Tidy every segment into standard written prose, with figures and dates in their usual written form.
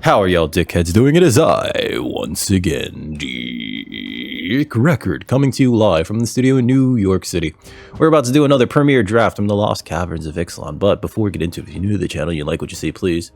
How are y'all dickheads doing? It is I, once again, Dick Record, coming to you live from the studio in New York City. We're about to do another premiere draft from the Lost Caverns of Ixalan, but before we get into it, if you're new to the channel, you like what you see, please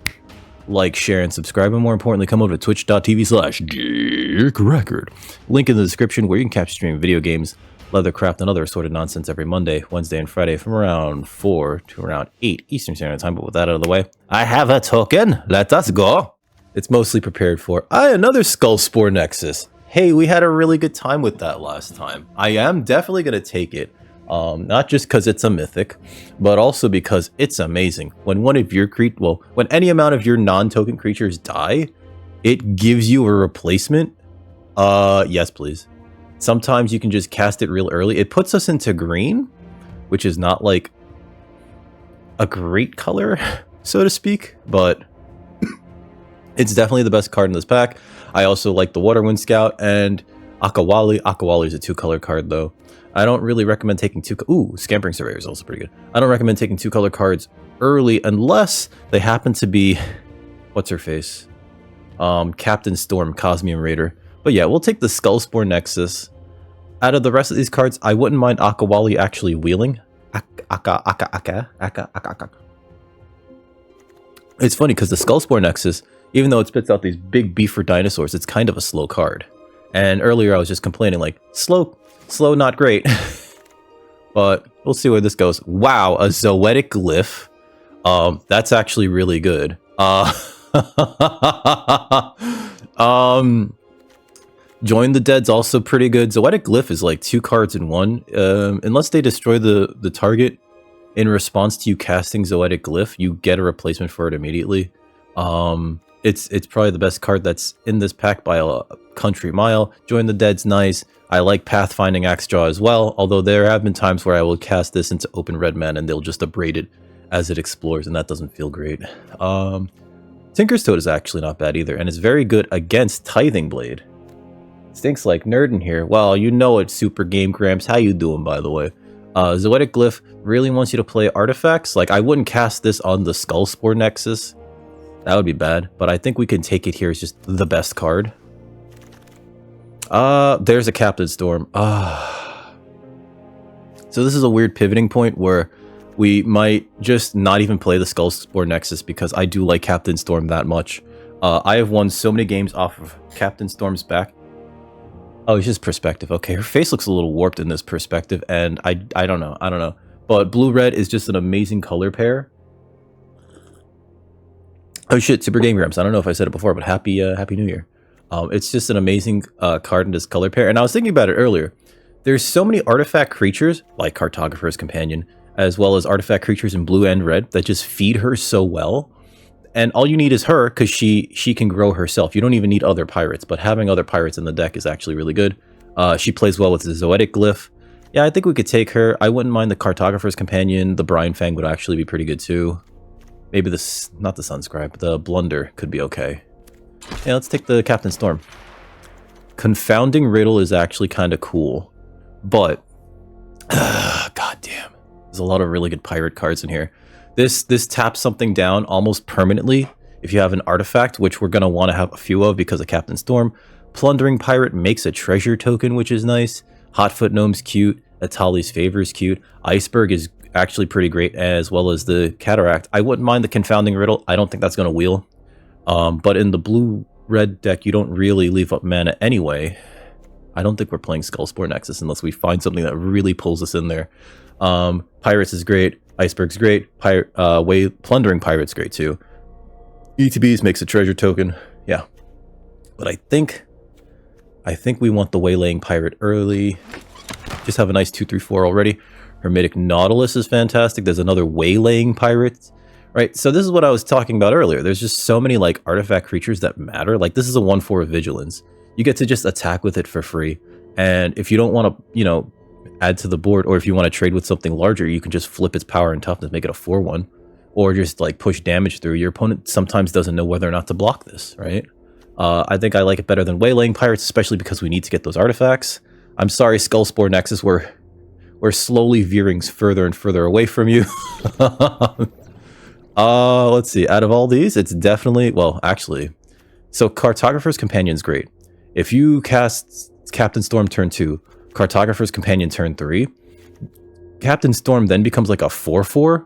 like, share, and subscribe, and more importantly, come over to twitch.tv/DickRecord. Link in the description where you can catch stream video games, leathercraft, and other assorted nonsense every Monday, Wednesday, and Friday from around 4 to around 8 Eastern Standard Time. But with that out of the way, I have a token. Let us go. It's mostly prepared for another Skull Spore Nexus. Hey, we had a really good time with that last time. I am definitely going to take it. Not just because it's a mythic, but also because it's amazing. When one of your when any amount of your non-token creatures die, it gives you a replacement. Yes, please. Sometimes you can just cast it real early. It puts us into green, which is not like a great color, so to speak, but it's definitely the best card in this pack. I also like the Waterwind Scout and Akawali. Akawali is a 2-color card, though. I don't really recommend taking Scampering Surveyor is also pretty good. I don't recommend taking 2-color cards early unless they happen to be, what's her face? Captain Storm, Cosmium Raider. But yeah, we'll take the Skullspore Nexus. Out of the rest of these cards, I wouldn't mind Akawali actually wheeling. It's funny because the Skullspore Nexus, even though it spits out these big beefer dinosaurs, it's kind of a slow card. And earlier I was just complaining like, slow, not great. But we'll see where this goes. Wow, a Zoetic Glyph. That's actually really good. Join the Dead's also pretty good. Zoetic Glyph is like 2 cards in 1. Unless they destroy the target in response to you casting Zoetic Glyph, you get a replacement for it immediately. It's probably the best card that's in this pack by a country mile. Join the Dead's nice. I like Pathfinding Axejaw as well, although there have been times where I will cast this into open red mana and they'll just abrade it as it explores, and that doesn't feel great. Tinker's Toad is actually not bad either, and it's very good against Tithing Blade. Stinks like nerd in here. Well, you know it, Super Game Gramps. How you doing, by the way? Zoetic Glyph really wants you to play artifacts. Like, I wouldn't cast this on the Skullspore Nexus. That would be bad, but I think we can take it here as just the best card. There's a Captain Storm. So this is a weird pivoting point where we might just not even play the Skullspore Nexus because I do like Captain Storm that much. I have won so many games off of Captain Storm's back. Oh, it's just perspective. Okay, her face looks a little warped in this perspective, and I don't know. But blue-red is just an amazing color pair. Oh shit, Super Game Grumps. I don't know if I said it before, but happy New Year. It's just an amazing card in this color pair. And I was thinking about it earlier. There's so many artifact creatures, like Cartographer's Companion, as well as artifact creatures in blue and red, that just feed her so well. And all you need is her, because she can grow herself. You don't even need other pirates, but having other pirates in the deck is actually really good. She plays well with the Zoetic Glyph. Yeah, I think we could take her. I wouldn't mind the Cartographer's Companion. The Brine Fang would actually be pretty good too. Maybe this, not the Sunscribe, the Blunder could be okay. Yeah, let's take the Captain Storm. Confounding Riddle is actually kind of cool, but god damn, there's a lot of really good pirate cards in here. This taps something down almost permanently if you have an artifact, which we're gonna want to have a few of because of Captain Storm. Plundering Pirate makes a treasure token, which is nice. Hotfoot Gnome's cute. Atali's Favor is cute. Iceberg is actually pretty great, as well as the Cataract. I wouldn't mind the Confounding Riddle. I don't think that's gonna wheel. But in the blue-red deck, you don't really leave up mana anyway. I don't think we're playing Skullspore Nexus unless we find something that really pulls us in there. Pirates is great. Iceberg's great. Plundering Pirate's great too. ETBs makes a treasure token. Yeah. But I think we want the Waylaying Pirate early. Just have a nice 2/3/4 already. Hermetic Nautilus is fantastic. There's another Waylaying Pirate. Right, so this is what I was talking about earlier. There's just so many like artifact creatures that matter. Like this is a 1/4 Vigilance. You get to just attack with it for free. And if you don't want to, add to the board, or if you want to trade with something larger, you can just flip its power and toughness, make it a 4/1. Or just like push damage through. Your opponent sometimes doesn't know whether or not to block this, right? I think I like it better than Waylaying Pirates, especially because we need to get those artifacts. I'm sorry, Skullspore Nexus, we're slowly veering further and further away from you. Let's see. Out of all these, it's definitely, well, actually, So Cartographer's Companion's great. If you cast Captain Storm turn 2, Cartographer's Companion turn 3, Captain Storm then becomes like a 4/4.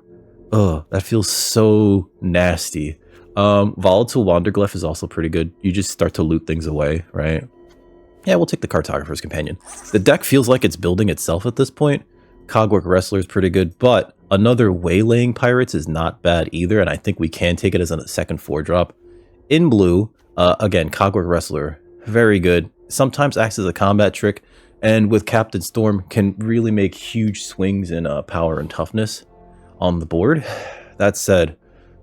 Ugh, that feels so nasty. Volatile Wanderglyph is also pretty good. You just start to loot things away, right? Yeah, we'll take the Cartographer's Companion. The deck feels like it's building itself at this point. Cogwork Wrestler is pretty good, but another Waylaying Pirates is not bad either, and I think we can take it as a second 4-drop. In blue, again, Cogwork Wrestler, very good. Sometimes acts as a combat trick, and with Captain Storm, can really make huge swings in power and toughness on the board. That said,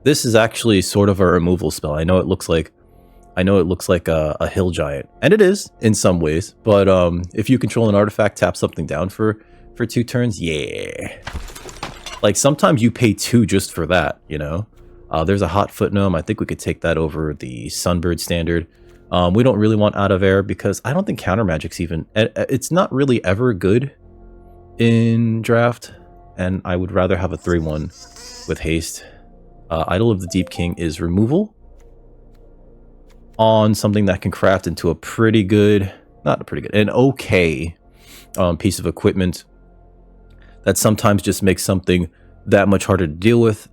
this is actually sort of a removal spell. I know it looks like a hill giant, and it is in some ways, but if you control an artifact, tap something down for 2 turns, yeah. Like sometimes you pay 2 just for that, you know. There's a Hot Foot Gnome. I think we could take that over the Sunbird standard. We don't really want Out of Air because I don't think Counter Magic's even... It's not really ever good in draft, and I would rather have a 3/1 with haste. Idol of the Deep King is removal on something that can craft into a pretty good... Not a pretty good, an okay piece of equipment that sometimes just makes something that much harder to deal with.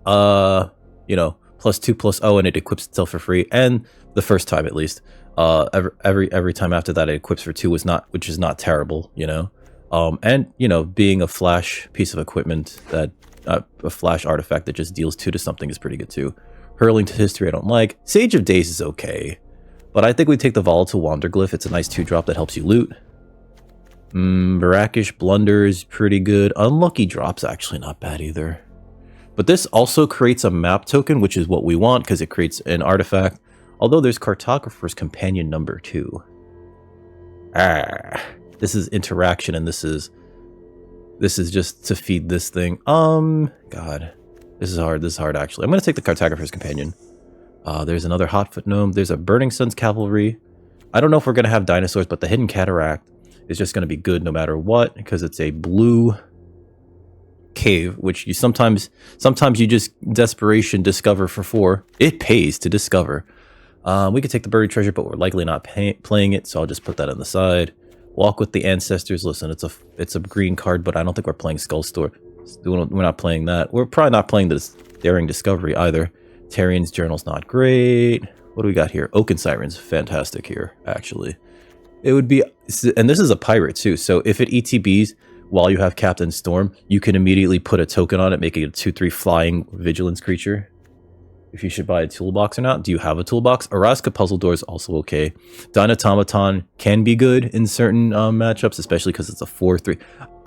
You know, +2/+0, and it equips itself for free, and the first time at least. Every time after that it equips for 2 which is not terrible, you know. And you know, being a flash piece of equipment that a flash artifact that just deals 2 to something is pretty good too. Hurling to History I don't like. Sage of Days is okay, but I think we take the Volatile Wanderglyph. It's a nice 2-drop that helps you loot. Brackish Blunder is pretty good. Unlucky Drop's actually not bad either. But this also creates a map token, which is what we want because it creates an artifact. Although there's Cartographer's Companion number 2. This is interaction, and this is just to feed this thing. God, this is hard actually. I'm gonna take the Cartographer's Companion. There's another Hotfoot Gnome. There's a Burning Sun's Cavalry. I don't know if we're gonna have dinosaurs, but the Hidden Cataract is just gonna be good no matter what because it's a blue cave, which you sometimes you just desperation discover for 4. It pays to discover. We could take the Buried Treasure, but we're likely not playing it, so I'll just put that on the side. Walk with the Ancestors. Listen, it's a green card, but I don't think we're playing Skull Store. We're not playing that. We're probably not playing this Daring Discovery either. Tarian's Journal's not great. What do we got here? Oaken Siren's fantastic here, actually. It would be, and this is a pirate too, so if it ETBs while you have Captain Storm, you can immediately put a token on it, making it a 2/3 flying vigilance creature. If you should buy a toolbox or not. Do you have a toolbox? Araska Puzzle Door is also okay. Dinatomaton can be good in certain matchups, especially because it's a 4/3.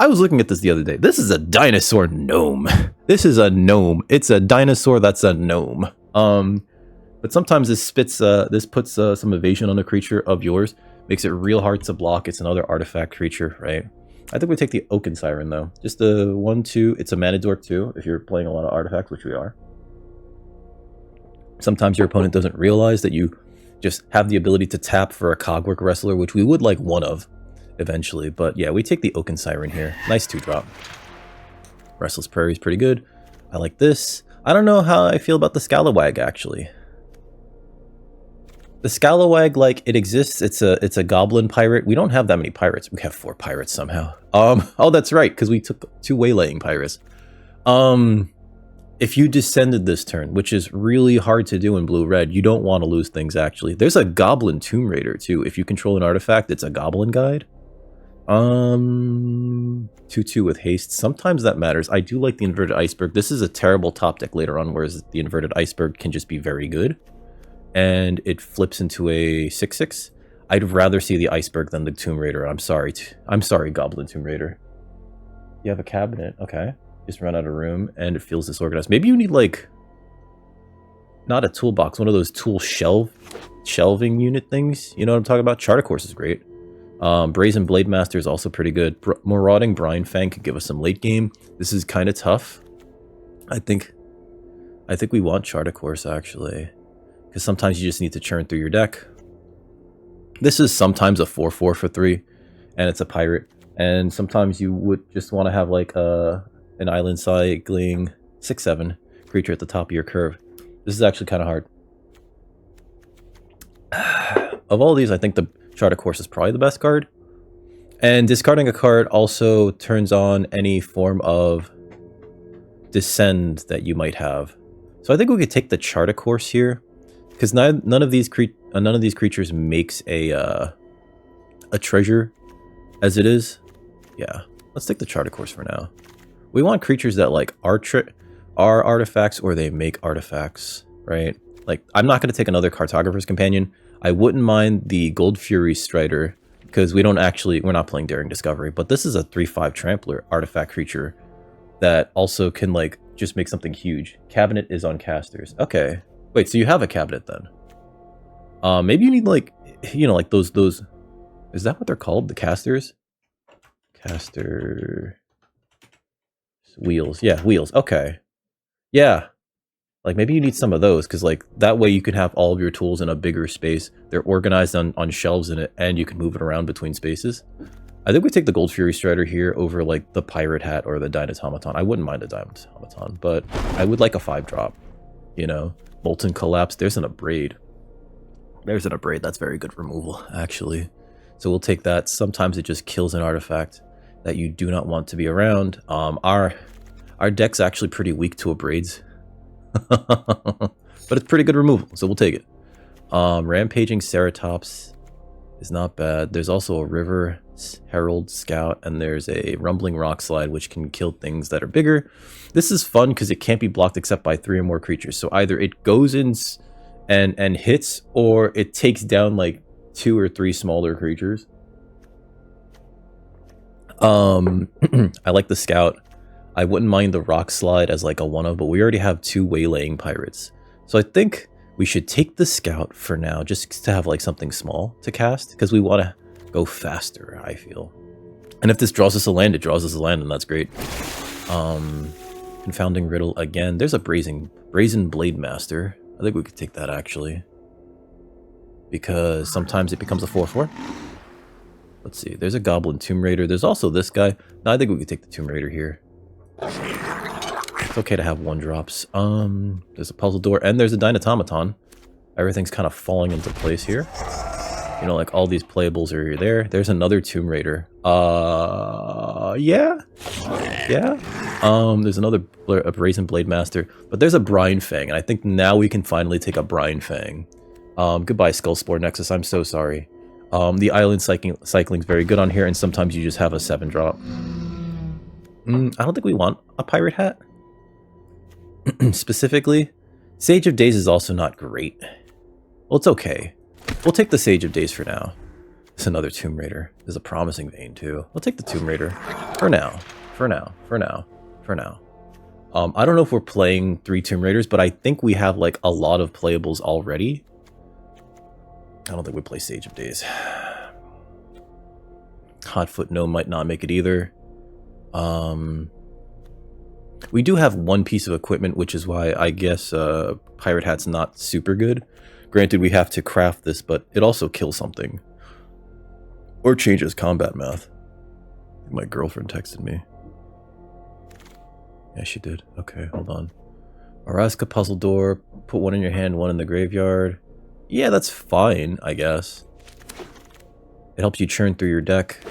I was looking at this the other day. This is a dinosaur gnome. This is a gnome. It's a dinosaur that's a gnome. But sometimes this puts some evasion on a creature of yours. Makes it real hard to block. It's another artifact creature, right? I think we take the Oaken Siren though. Just a 1/2. It's a mana dork too, if you're playing a lot of artifacts, which we are. Sometimes your opponent doesn't realize that you just have the ability to tap for a Cogwork Wrestler, which we would like one of eventually. But yeah, we take the Oaken Siren here. Nice 2-drop. Restless Prairie is pretty good. I like this. I don't know how I feel about the Scalawag, actually. The Scalawag, like, it exists. It's a goblin pirate. We don't have that many pirates. We have 4 pirates somehow. Oh, that's right, because we took 2 Waylaying Pirates. If you descended this turn, which is really hard to do in blue-red, you don't want to lose things, actually. There's a Goblin Tomb Raider, too. If you control an artifact, it's a Goblin Guide. 2/2 with haste. Sometimes that matters. I do like the Inverted Iceberg. This is a terrible top deck later on, whereas the Inverted Iceberg can just be very good. And it flips into a 6/6. I'd rather see the Iceberg than the Tomb Raider. I'm sorry, Goblin Tomb Raider. You have a cabinet. Okay. Just run out of room, and it feels disorganized. Maybe you need, like, not a toolbox, one of those tool shelving unit things. You know what I'm talking about? Charter Course is great. Brazen Blade Master is also pretty good. Marauding Brine Fang could give us some late game. This is kind of tough. I think we want Charter Course, actually. Because sometimes you just need to churn through your deck. This is sometimes a 4/4 for 3, and it's a pirate. And sometimes you would just want to have, like, an island cycling 6/7 creature at the top of your curve. This is actually kind of hard. Of all these, I think the Chart of Course is probably the best card. And discarding a card also turns on any form of descend that you might have. So I think we could take the Chart of Course here, because none of these creatures makes a treasure as it is. Yeah, let's take the Chart of Course for now. We want creatures that like are artifacts or they make artifacts, right? Like, I'm not going to take another Cartographer's Companion. I wouldn't mind the Gold Fury Strider, because we're not playing Daring Discovery, but this is a 3/5 Trampler artifact creature that also can like just make something huge. Cabinet is on casters. Okay. Wait, so you have a cabinet then? Maybe you need like, you know, like those, is that what they're called? The casters? Caster wheels. Yeah, wheels. Okay. Yeah. Like maybe you need some of those, because like that way you can have all of your tools in a bigger space. They're organized on shelves in it, and you can move it around between spaces. I think we take the Gold Fury Strider here over like the Pirate Hat or the Dynatomaton. I wouldn't mind a Dynatomaton, but I would like a 5-drop. You know, Molten Collapse. There's an Abrade. There's an Abrade. That's very good removal, actually. So we'll take that. Sometimes it just kills an artifact that you do not want to be around. Our deck's actually pretty weak to Abrades. But it's pretty good removal, so we'll take it. Rampaging Ceratops is not bad. There's also a River Herald Scout, and there's a Rumbling Rock Slide, which can kill things that are bigger. This is fun because it can't be blocked except by 3 or more creatures. So either it goes in and hits, or it takes down like 2 or 3 smaller creatures. I like the Scout. I wouldn't mind the Rock Slide as like a 1-of, but we already have 2 Waylaying Pirates. So I think we should take the Scout for now, just to have like something small to cast, because we want to go faster, I feel. And if this draws us a land, it draws us a land, and that's great. Confounding Riddle again. There's a Brazen Blade Master. I think we could take that, actually, because sometimes it becomes a 4/4. Let's see. There's a Goblin Tomb Raider. There's also this guy. No, I think we could take the Tomb Raider here. It's okay to have 1-drops. There's a Puzzle Door, and there's a Dynatomaton. Everything's kind of falling into place here. You know, like all these playables are there. There's another Tomb Raider. Yeah. There's another Brazen Blade Master, but there's a Brine Fang, and I think now we can finally take a Brine Fang. Goodbye, Skullspore Nexus. I'm so sorry. The island cycling's very good on here, and sometimes you just have a 7-drop. I don't think we want a Pirate Hat. Specifically, Sage of Days is also not great. Well, it's okay. We'll take the Sage of Days for now. It's another Tomb Raider. There's a Promising Vein, too. We'll take the Tomb Raider. For now. I don't know if we're playing 3 Tomb Raiders, but I think we have, like, a lot of playables already. I don't think we play Sage of Days. Hotfoot Gnome might not make it either. We do have 1 piece of equipment, which is why I guess Pirate Hat's not super good. Granted, we have to craft this, but it also kills something. Or changes combat math. My girlfriend texted me. Yeah, she did. Okay, hold on. Araska Puzzle Door. Put 1 in your hand, 1 in the graveyard. Yeah, that's fine, I guess. It helps you churn through your deck.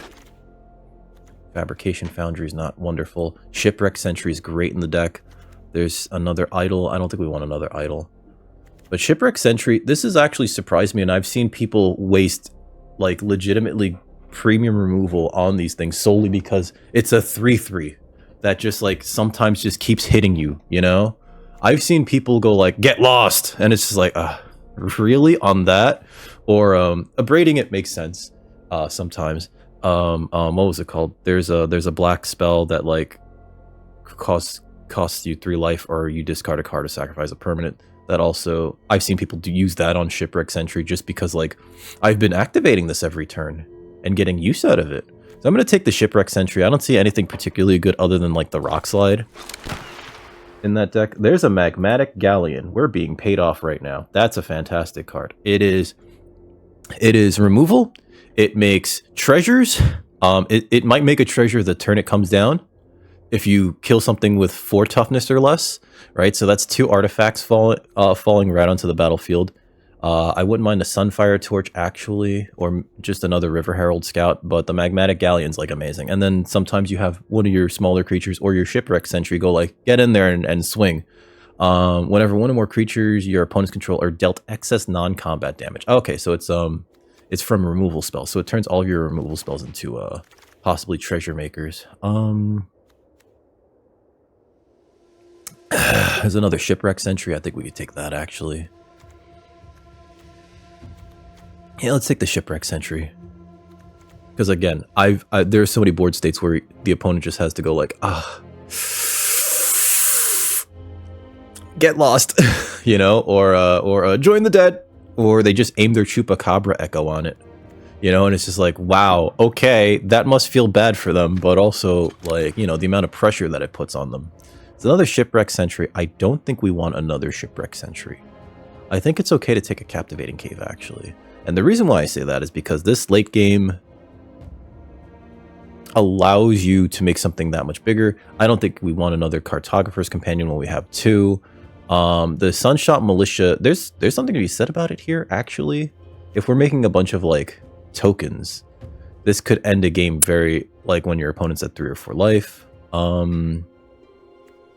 Fabrication Foundry is not wonderful. Shipwreck Sentry is great in the deck. There's another idol. I don't think we want another idol. But Shipwreck Sentry, this has actually surprised me, and I've seen people waste, like, legitimately premium removal on these things solely because it's a 3/3 that just, like, sometimes just keeps hitting you, you know? I've seen people go, like, get lost! And it's just like, really? On that? Or, abrading it makes sense, sometimes. What was it called? There's a black spell that like costs you 3 life, or you discard a card to sacrifice a permanent. That also, I've seen people use that on Shipwreck Sentry just because like I've been activating this every turn and getting use out of it. So I'm gonna take the Shipwreck Sentry. I don't see anything particularly good other than like the Rock Slide in that deck. There's a Magmatic Galleon. We're being paid off right now. That's a fantastic card. It is removal. It makes treasures. It might make a treasure the turn it comes down if you kill something with 4 toughness or less, right? So that's 2 artifacts falling right onto the battlefield. I wouldn't mind a Sunfire Torch, actually, or just another River Herald Scout, but the Magmatic Galleon's, like, amazing. And then sometimes you have one of your smaller creatures or your Shipwreck Sentry go, like, get in there and swing. Whenever one or more creatures your opponents control are dealt excess non-combat damage. Okay, so it's from removal spells, so it turns all of your removal spells into, possibly Treasure Makers. There's another Shipwreck Sentry. I think we could take that, actually. Yeah, let's take the Shipwreck Sentry. Because again, there's so many board states where the opponent just has to go like, get lost, you know, or join the dead, or they just aim their Chupacabra Echo on it, you know, and it's just like, wow, okay, that must feel bad for them, but also, like, you know, the amount of pressure that it puts on them. It's another Shipwreck Sentry. I don't think we want another Shipwreck Sentry. I think it's okay to take a Captivating Cave, actually. And the reason why I say that is because this late game allows you to make something that much bigger. I don't think we want another Cartographer's Companion when we have two. The Sunshot Militia, there's something to be said about it here, actually. If we're making a bunch of, like, tokens, this could end a game very, like, when your opponent's at 3 or 4 life.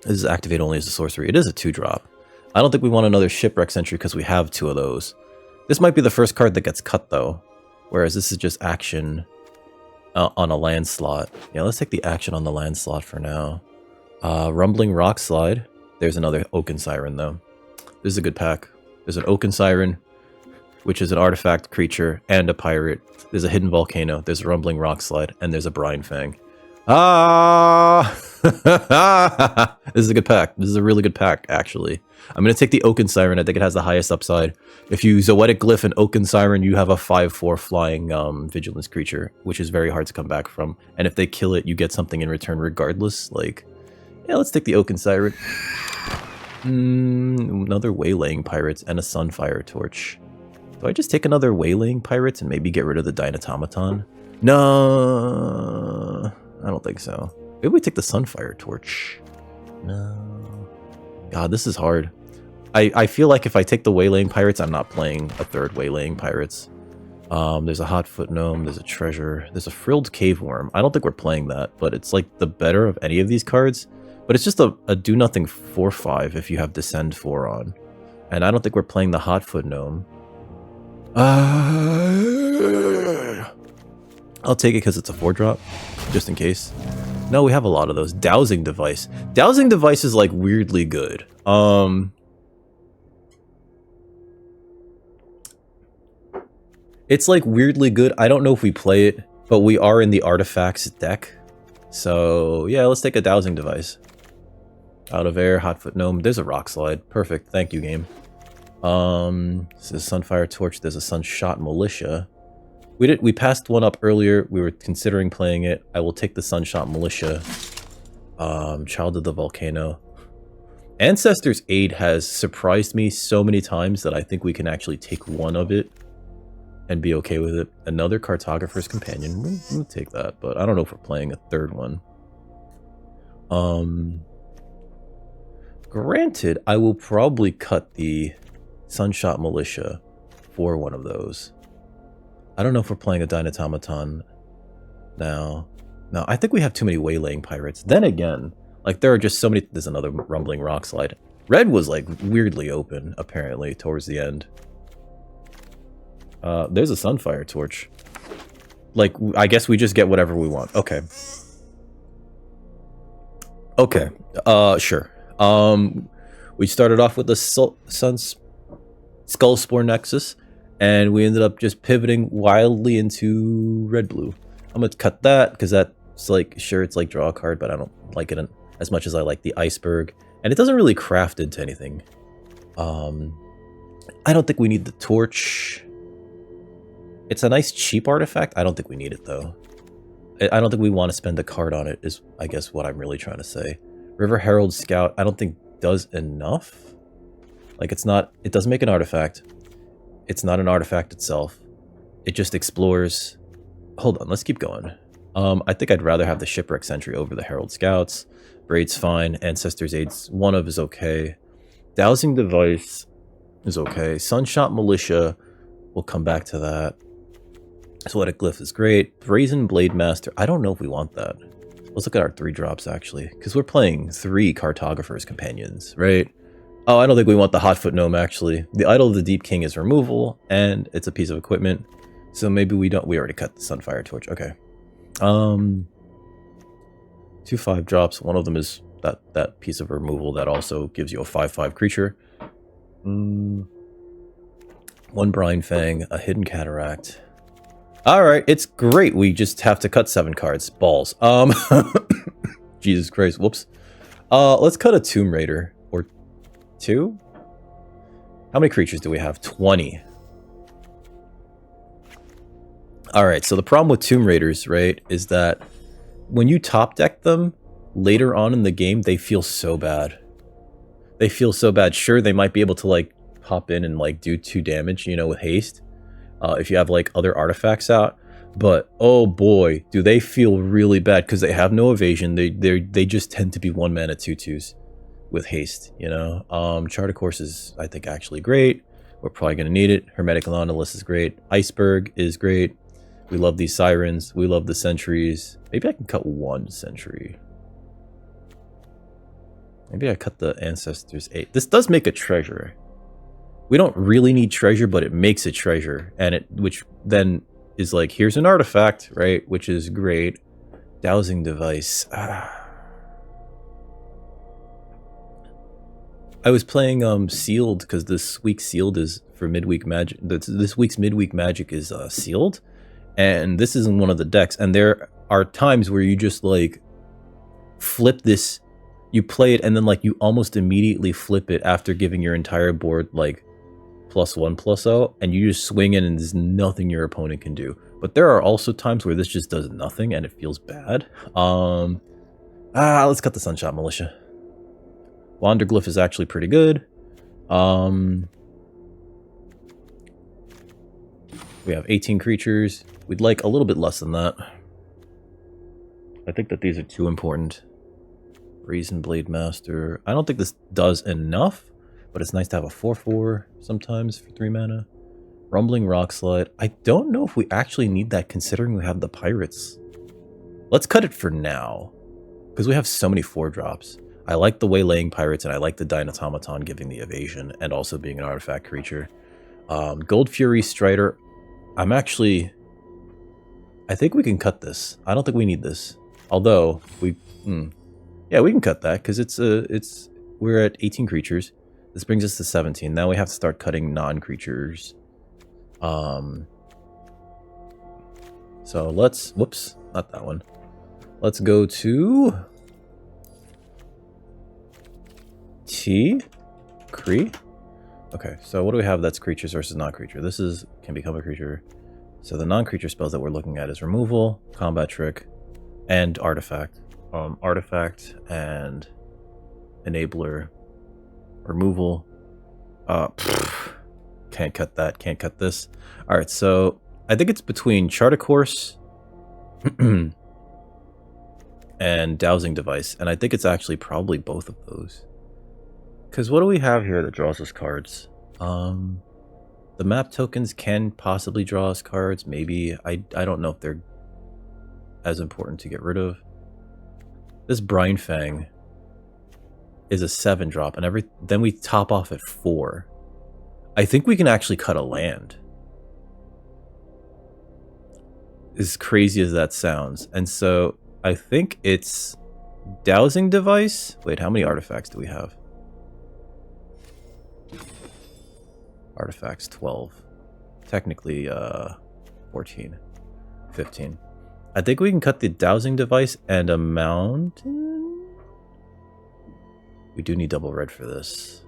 This is activate only as a sorcery. It is a 2-drop. I don't think we want another Shipwreck Sentry because we have 2 of those. This might be the first card that gets cut, though. Whereas this is just action on a land slot. Yeah, let's take the action on the land slot for now. Rumbling Rock Slide. There's another Oaken Siren, though. This is a good pack. There's an Oaken Siren, which is an artifact creature and a pirate. There's a Hidden Volcano. There's a Rumbling Rock Slide. And there's a Brine Fang. This is a good pack. This is a really good pack, actually. I'm going to take the Oaken Siren. I think it has the highest upside. If you Zoetic Glyph and Oaken Siren, you have a 5/4 flying vigilance creature, which is very hard to come back from. And if they kill it, you get something in return regardless. Like, yeah, let's take the Oaken Siren. Another Waylaying Pirates and a Sunfire Torch. Do I just take another Waylaying Pirates and maybe get rid of the Dynatomaton? No, I don't think so. Maybe we take the Sunfire Torch. No. God, this is hard. I feel like if I take the Waylaying Pirates, I'm not playing a third Waylaying Pirates. There's a Hotfoot Gnome, there's a Treasure, there's a Frilled Cave Worm. I don't think we're playing that, but it's like the better of any of these cards. But it's just a do-nothing 4/5 if you have Descend 4 on. And I don't think we're playing the Hotfoot Gnome. I'll take it because it's a 4-drop, just in case. No, we have a lot of those. Dowsing Device. Dowsing Device is, like, weirdly good. It's, like, weirdly good. I don't know if we play it, but we are in the Artifacts deck. So, yeah, let's take a Dowsing Device. Out of Air, Hotfoot Gnome. There's a Rock Slide. Perfect. Thank you, game. This is Sunfire Torch. There's a Sunshot Militia. We passed one up earlier. We were considering playing it. I will take the Sunshot Militia. Child of the Volcano. Ancestor's Aid has surprised me so many times that I think we can actually take one of it and be okay with it. Another Cartographer's Companion. We'll take that, but I don't know if we're playing a third one. Granted, I will probably cut the Sunshot Militia for one of those. I don't know if we're playing a Dynatomaton now. No, I think we have too many Waylaying Pirates. Then again, like, there are just so many... There's another Rumbling Rock Slide. Red was, like, weirdly open, apparently, towards the end. There's a Sunfire Torch. Like, I guess we just get whatever we want. Okay. Okay. Sure. We started off with the Skullspore Nexus, and we ended up just pivoting wildly into red-blue. I'm gonna cut that, because that's, like, sure, it's like draw a card, but I don't like it as much as I like the Iceberg. And it doesn't really craft into anything. I don't think we need the Torch. It's a nice cheap artifact. I don't think we need it, though. I don't think we want to spend a card on it, is, I guess, what I'm really trying to say. River Herald Scout, I don't think does enough. Like, it's not... It doesn't make an artifact. It's not an artifact itself. It just explores... Hold on, let's keep going. I think I'd rather have the Shipwreck Sentry over the Herald Scouts. Braid's fine. Ancestor's Aid's one of is okay. Dowsing Device... is okay. Sunshot Militia, we'll come back to that. Sweatic Glyph is great. Brazen Blade Master, I don't know if we want that. Let's look at our 3 drops, actually, because we're playing 3 Cartographer's Companions, right? Oh, I don't think we want the Hotfoot Gnome, actually. The Idol of the Deep King is removal, and it's a piece of equipment. So maybe we don't... We already cut the Sunfire Torch. Okay. 2 5 drops. One of them is that piece of removal that also gives you a 5/5 creature. 1 Brine Fang, a Hidden Cataract. Alright, it's great. We just have to cut 7 cards. Balls. Jesus Christ. Whoops. Let's cut a Tomb Raider. Or 2? How many creatures do we have? 20. Alright, so the problem with Tomb Raiders, right, is that when you top deck them, later on in the game, they feel so bad. They feel so bad. Sure, they might be able to, like, hop in and, like, do 2 damage, you know, with haste. If you have, like, other artifacts out. But, oh boy, do they feel really bad, because they have no evasion. They just tend to be 1 mana 2/2s with haste, you know? Chart of Course is, I think, actually great. We're probably going to need it. Hermetic Nautilus is great. Iceberg is great. We love these Sirens. We love the Sentries. Maybe I can cut 1 Sentry. Maybe I cut the Ancestors 8. This does make a treasure. We don't really need treasure, but it makes a treasure. And which then is like, here's an artifact, right? Which is great. Dowsing Device. I was playing Sealed, because this week's Sealed is for midweek magic. This week's midweek magic is Sealed. And this isn't one of the decks. And there are times where you just like flip this. You play it and then like you almost immediately flip it after giving your entire board like +1/+0, and you just swing in and there's nothing your opponent can do. But there are also times where this just does nothing and it feels bad. Let's cut the Sunshot Militia. Wanderglyph is actually pretty good. We have 18 creatures. We'd like a little bit less than that. I think that these are too important. Brazen Blade Master. I don't think this does enough, but it's nice to have a 4/4 sometimes for 3 mana. Rumbling Rockslide. I don't know if we actually need that, considering we have the Pirates. Let's cut it for now, because we have so many 4-drops. I like the Waylaying Pirates, and I like the Dynatomaton giving the evasion, and also being an artifact creature. Gold Fury Strider. I think we can cut this. I don't think we need this. Although, yeah, we can cut that, because we're at 18 creatures. This brings us to 17. Now we have to start cutting non-creatures. So let's... Whoops, not that one. Let's go to... Cree? Okay, so what do we have that's creatures versus non-creature? This can become a creature. So the non-creature spells that we're looking at is Removal, Combat Trick, and Artifact. Artifact and Enabler. Removal. Can't cut that. Can't cut this. Alright, so I think it's between Chart of Course and Dowsing Device. And I think it's actually probably both of those. Because what do we have here that draws us cards? The map tokens can possibly draw us cards. Maybe. I don't know if they're as important to get rid of. This Brine Fang is a 7-drop, and then we top off at 4. I think we can actually cut a land. As crazy as that sounds. And so I think it's Dowsing Device. Wait, how many artifacts do we have? Artifacts 12. Technically 14. 15. I think we can cut the Dowsing Device and a mountain. We do need double red for this.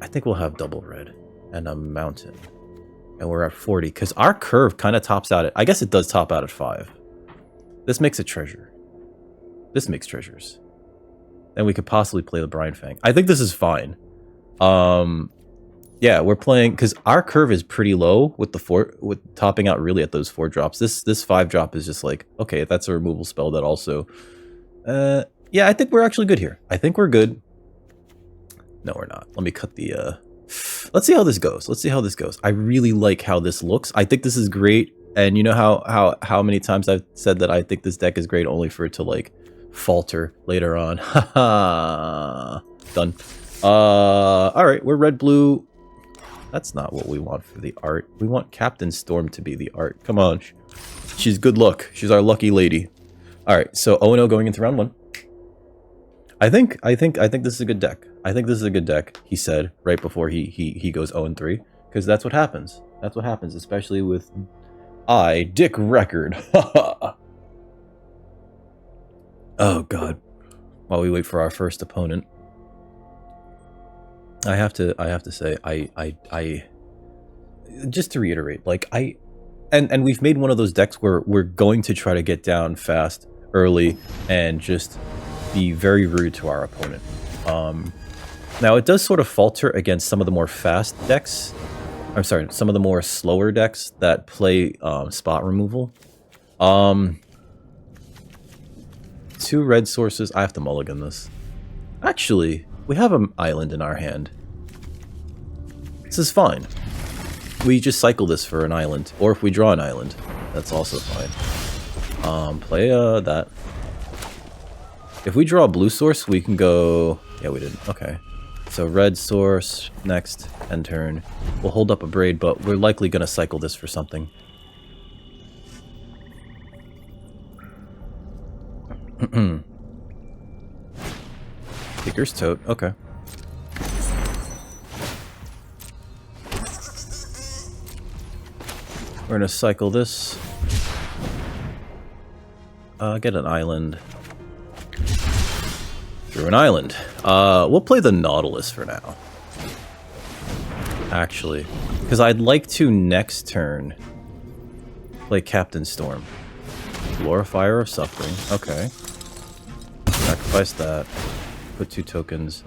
I think we'll have double red and a mountain. And we're at 40, because our curve kind of tops out at... I guess it does top out at 5. This makes a treasure. This makes treasures. Then we could possibly play the Brine Fang. I think this is fine. Yeah, we're playing... Because our curve is pretty low with topping out really at those 4 drops. This 5-drop is just like, okay, that's a removal spell that also... yeah, I think we're actually good here. I think we're good. No, we're not. Let me cut the... Let's see how this goes. Let's see how this goes. I really like how this looks. I think this is great. And you know how many times I've said that I think this deck is great only for it to, like, falter later on. Haha. Done. Alright, we're red-blue. That's not what we want for the art. We want Captain Storm to be the art. Come on. She's good luck. She's our lucky lady. Alright, so 0-0 going into round 1. I think this is a good deck. I think this is a good deck, he said, right before he goes 0-3. Because that's what happens. That's what happens, especially with Dick Record. Oh god. While we wait for our first opponent. I have to say, I just to reiterate, like and we've made one of those decks where we're going to try to get down fast, early, and just be very rude to our opponent. Now it does sort of falter against some of the more fast decks. I'm sorry, some of the more slower decks that play spot removal. 2 red sources. I have to mulligan this. Actually, we have an island in our hand. This is fine. We just cycle this for an island, or if we draw an island, that's also fine. Play that. If we draw a blue source, we can go... Yeah, we didn't. Okay. So red source, next, end turn. We'll hold up a braid, but we're likely going to cycle this for something. Digger's Tote, okay. We're gonna cycle this. Get an island. Through an island. We'll play the Nautilus for now. Actually. Because I'd like to next turn play Captain Storm. Glorifier of Suffering, okay. Sacrifice that. Put 2 tokens.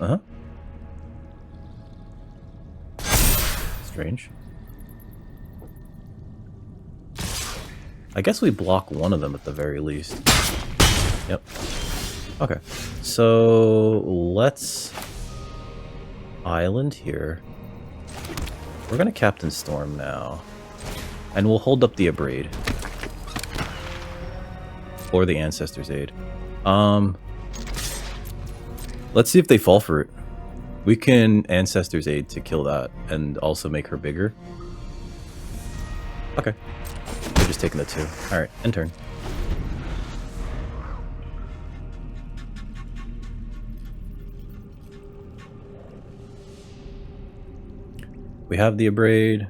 Strange. I guess we block one of them at the very least. Yep. Okay. So let's island here. We're gonna Captain Storm now. And we'll hold up the Abrade. Or the Ancestor's Aid. Let's see if they fall for it. We can Ancestor's Aid to kill that and also make her bigger. Okay. We're just taking the 2. Alright, end turn. We have the Abrade.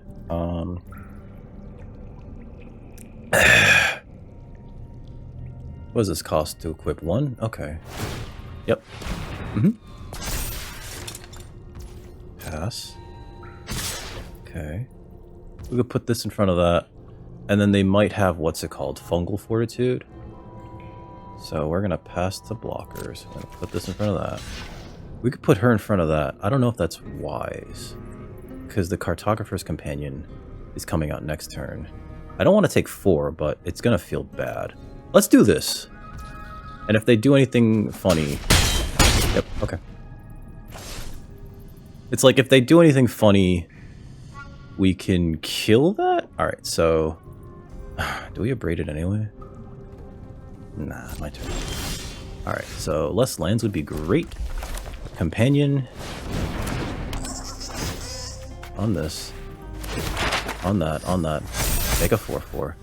What does this cost to equip? 1? Okay. Yep. Pass. Okay. We could put this in front of that. And then they might have, what's it called? Fungal Fortitude. So we're going to pass the blockers. We're going to put this in front of that. We could put her in front of that. I don't know if that's wise. Because the Cartographer's Companion is coming out next turn. I don't want to take 4, but it's going to feel bad. Let's do this. And if they do anything funny... Yep, okay. It's like if they do anything funny, we can kill that? Alright, so... Do we abrade it anyway? Nah, my turn. Alright, so less lands would be great. Companion. On this. On that, on that. Make a 4/4.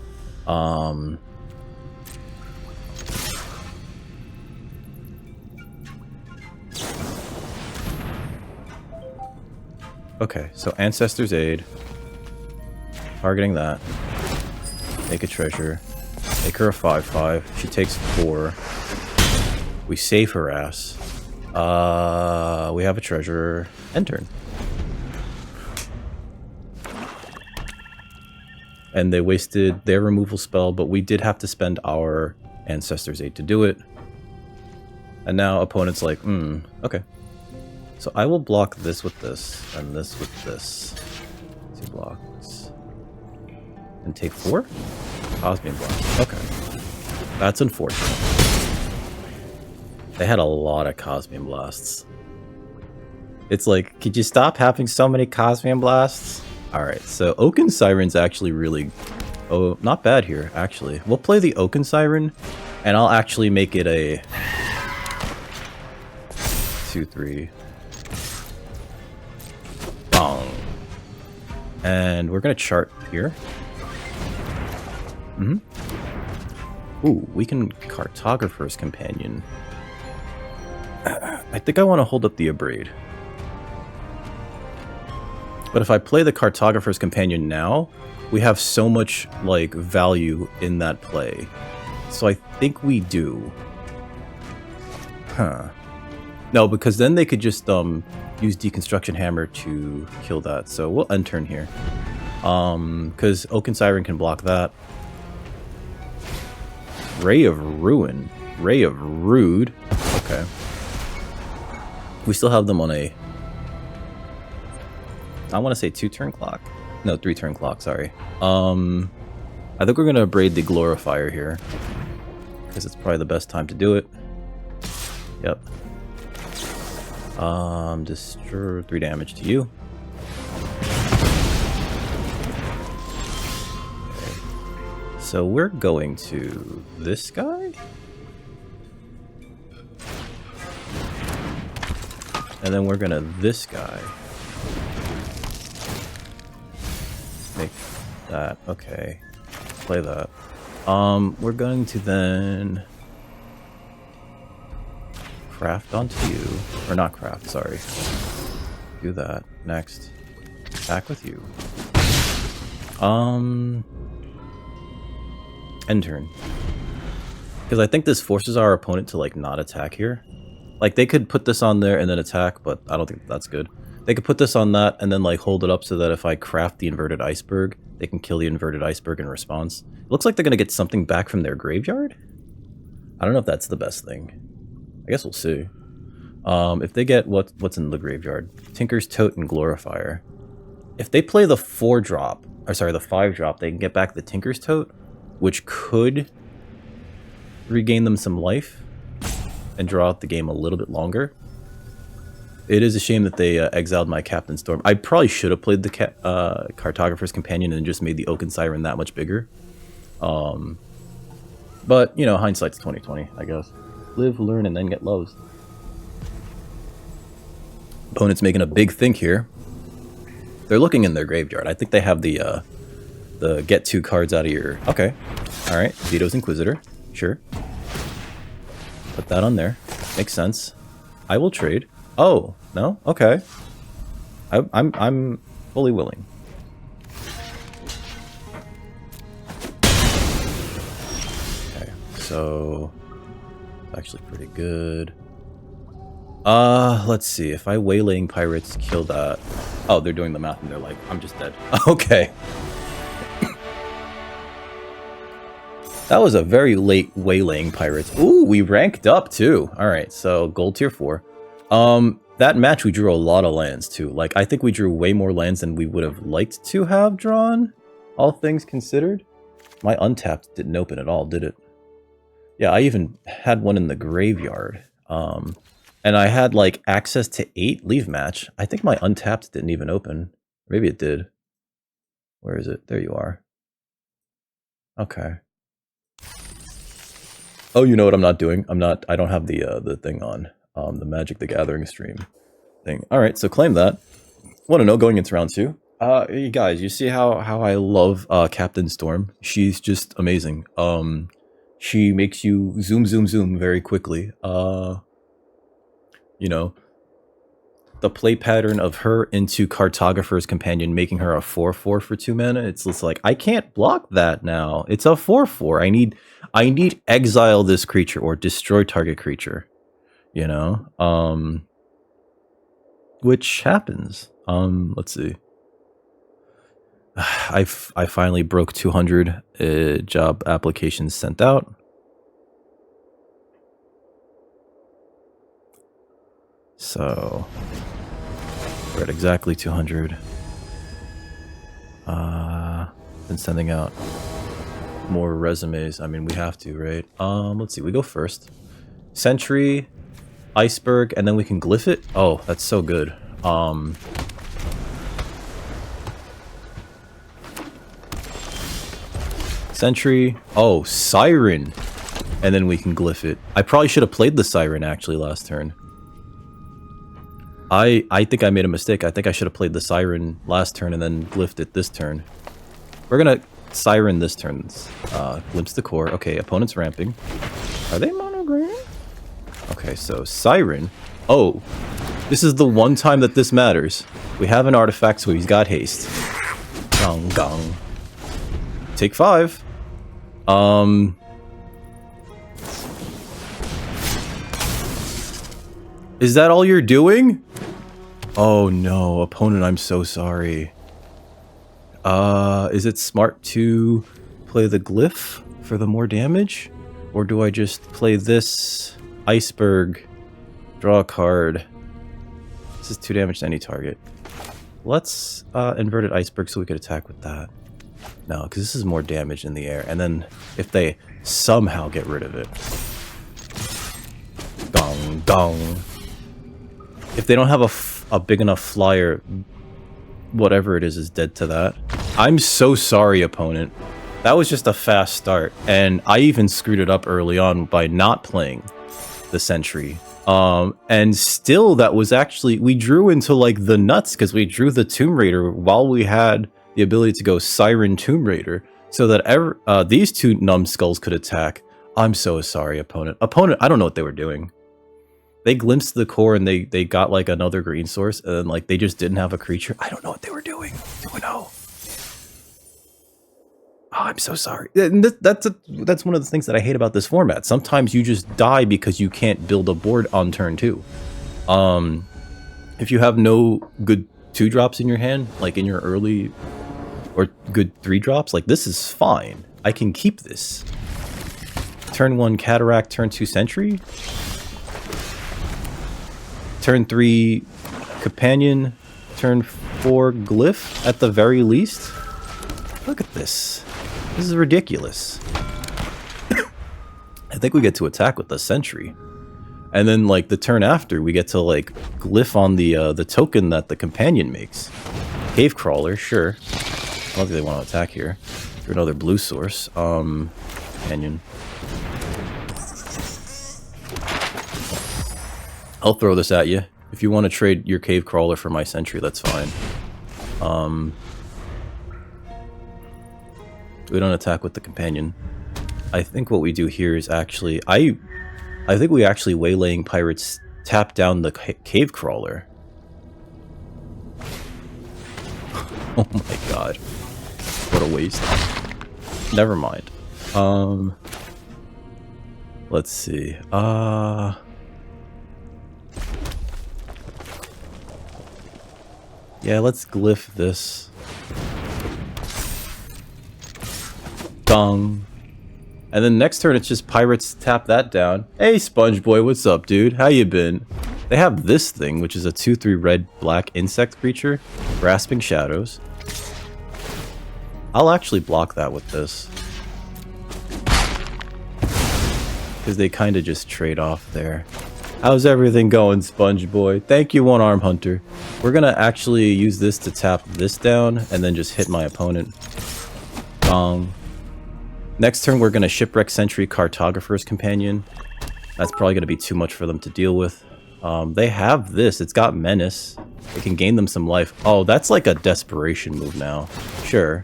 Okay, so Ancestor's Aid. Targeting that. Make a treasure. Make her a 5/5. She takes 4. We save her ass. We have a treasure. End turn. And they wasted their removal spell, but we did have to spend our Ancestor's Aid to do it. And now opponent's like, okay. So I will block this with this, and this with this. 2 blocks. And take 4? Cosmium block. Okay. That's unfortunate. They had a lot of Cosmium Blasts. It's like, could you stop having so many Cosmian Blasts? Alright, so Oaken Siren's actually really... Oh, not bad here, actually. We'll play the Oaken Siren, and I'll actually make it a... 2-3. Bong. And we're gonna chart here. Ooh, we can Cartographer's Companion. I think I want to hold up the Abrade. But if I play the Cartographer's Companion now, we have so much, like, value in that play. So I think we do. Huh. No, because then they could just use Deconstruction Hammer to kill that. So we'll end turn here. Because Oaken Siren can block that. Ray of Ruin. Ray of Rude. Okay. We still have them on a... I want to say 2-turn clock. No, 3-turn clock, sorry. I think we're going to braid the Glorifier here. Because it's probably the best time to do it. Yep. Destroy 3 damage to you. Okay. So we're going to this guy? And then we're gonna this guy. Make that, okay. Play that. We're going to then craft onto you. Or not craft, sorry. Do that. Next. Attack with you. End turn. Because I think this forces our opponent to, like, not attack here. Like, they could put this on there and then attack, but I don't think that's good. They could put this on that and then, like, hold it up so that if I craft the Inverted Iceberg, they can kill the Inverted Iceberg in response. It looks like they're going to get something back from their graveyard? I don't know if that's the best thing. I guess we'll see. If they get what's in the graveyard? Tinker's Tote and Glorifier. If they play the 4-drop, or sorry, the 5-drop, they can get back the Tinker's Tote, which could regain them some life and draw out the game a little bit longer. It is a shame that they exiled my Captain Storm. I probably should have played the Cartographer's Companion and just made the Oaken Siren that much bigger. But, you know, hindsight's 20/20, I guess. Live, learn, and then get lows. Opponent's making a big think here. They're looking in their graveyard. I think they have the get 2 cards out of your... Okay. Alright. Vito's Inquisitor. Sure. Put that on there. Makes sense. I will trade. Oh, no? Okay. I'm fully willing. Okay, so it's actually pretty good. Let's see. If I Waylaying Pirates kill that... Oh, they're doing the math and they're like, I'm just dead. Okay. That was a very late Waylaying Pirates. Ooh, we ranked up too. Alright, so gold tier 4. That match we drew a lot of lands too. Like, I think we drew way more lands than we would have liked to have drawn, all things considered. My untapped didn't open at all, did it? Yeah, I even had one in the graveyard. And I had, like, access to 8 leave match. I think my untapped didn't even open. Maybe it did. Where is it? There you are. Okay. Oh, you know what I'm not doing? I don't have the thing on. The Magic the Gathering stream thing. Alright, so claim that. Want to know going into round 2? You guys, you see how I love Captain Storm? She's just amazing. She makes you zoom very quickly. You know, the play pattern of her into Cartographer's Companion, making her a 4/4 for 2 mana. It's just like, I can't block that now. It's a 4/4. I need exile this creature or destroy target creature. You know, which happens. Let's see. I finally broke 200 job applications sent out. So we're at exactly 200. Been sending out more resumes. I mean, we have to, right? Let's see. We go first. Sentry, Iceberg, and then we can glyph it. Oh, that's so good. Sentry. Oh, Siren. And then we can glyph it. I probably should have played the Siren actually last turn. I think I made a mistake. I think I should have played the Siren last turn and then glyphed it this turn. We're gonna Siren this turn. Glimpse the core. Okay, opponent's ramping. Are they mono green? Okay, so Siren. Oh, this is the one time that this matters. We have an artifact, so he's got haste. Gong gong. Take 5. Is that all you're doing? Oh no, opponent, I'm so sorry. Is it smart to play the glyph for the more damage? Or do I just play this iceberg, draw a card? This is 2 damage to any target. Let's inverted iceberg so we could attack with that. No, because this is more damage in the air. And then if they somehow get rid of it. Gong, gong. If they don't have a big enough flyer, whatever it is dead to that. I'm so sorry, opponent. That was just a fast start. And I even screwed it up early on by not playing the Sentry. And still, that was actually... We drew into, like, the nuts because we drew the Tomb Raider while we had the ability to go Siren Tomb Raider so that these 2 numbskulls could attack. I'm so sorry, opponent. Opponent, I don't know what they were doing. They glimpsed the core and they got like another green source and then like they just didn't have a creature. I don't know what they were doing. Do we know? Oh, I'm so sorry. And that's one of the things that I hate about this format. Sometimes you just die because you can't build a board on turn 2. If you have no good 2-drops in your hand, like in your early or good 3-drops, like this is fine. I can keep this. Turn 1 Cataract, turn 2 Sentry. Turn 3 Companion, turn 4 Glyph at the very least. Look at this. This is ridiculous. I think we get to attack with the Sentry. And then like the turn after, we get to like Glyph on the token that the Companion makes. Cave Crawler, sure. I don't think they want to attack here. For another blue source. Companion. I'll throw this at you. If you want to trade your Cave Crawler for my Sentry, that's fine. We don't attack with the Companion. I think what we do here is actually... I think we actually Waylaying Pirates tap down the Cave Crawler. Oh my god. What a waste. Never mind. Let's see. Yeah, let's glyph this. Dong. And then next turn, it's just Pirates tap that down. Hey, Sponge Boy, what's up, dude? How you been? They have this thing, which is a 2/3 red-black insect creature. Grasping Shadows. I'll actually block that with this. Because they kind of just trade off there. How's everything going, Sponge Boy? Thank you, One Arm Hunter. We're gonna actually use this to tap this down and then just hit my opponent. Bong. Next turn, we're gonna Shipwreck Sentry Cartographer's Companion. That's probably gonna be too much for them to deal with. They have this. It's got Menace. It can gain them some life. Oh, that's like a desperation move now. Sure.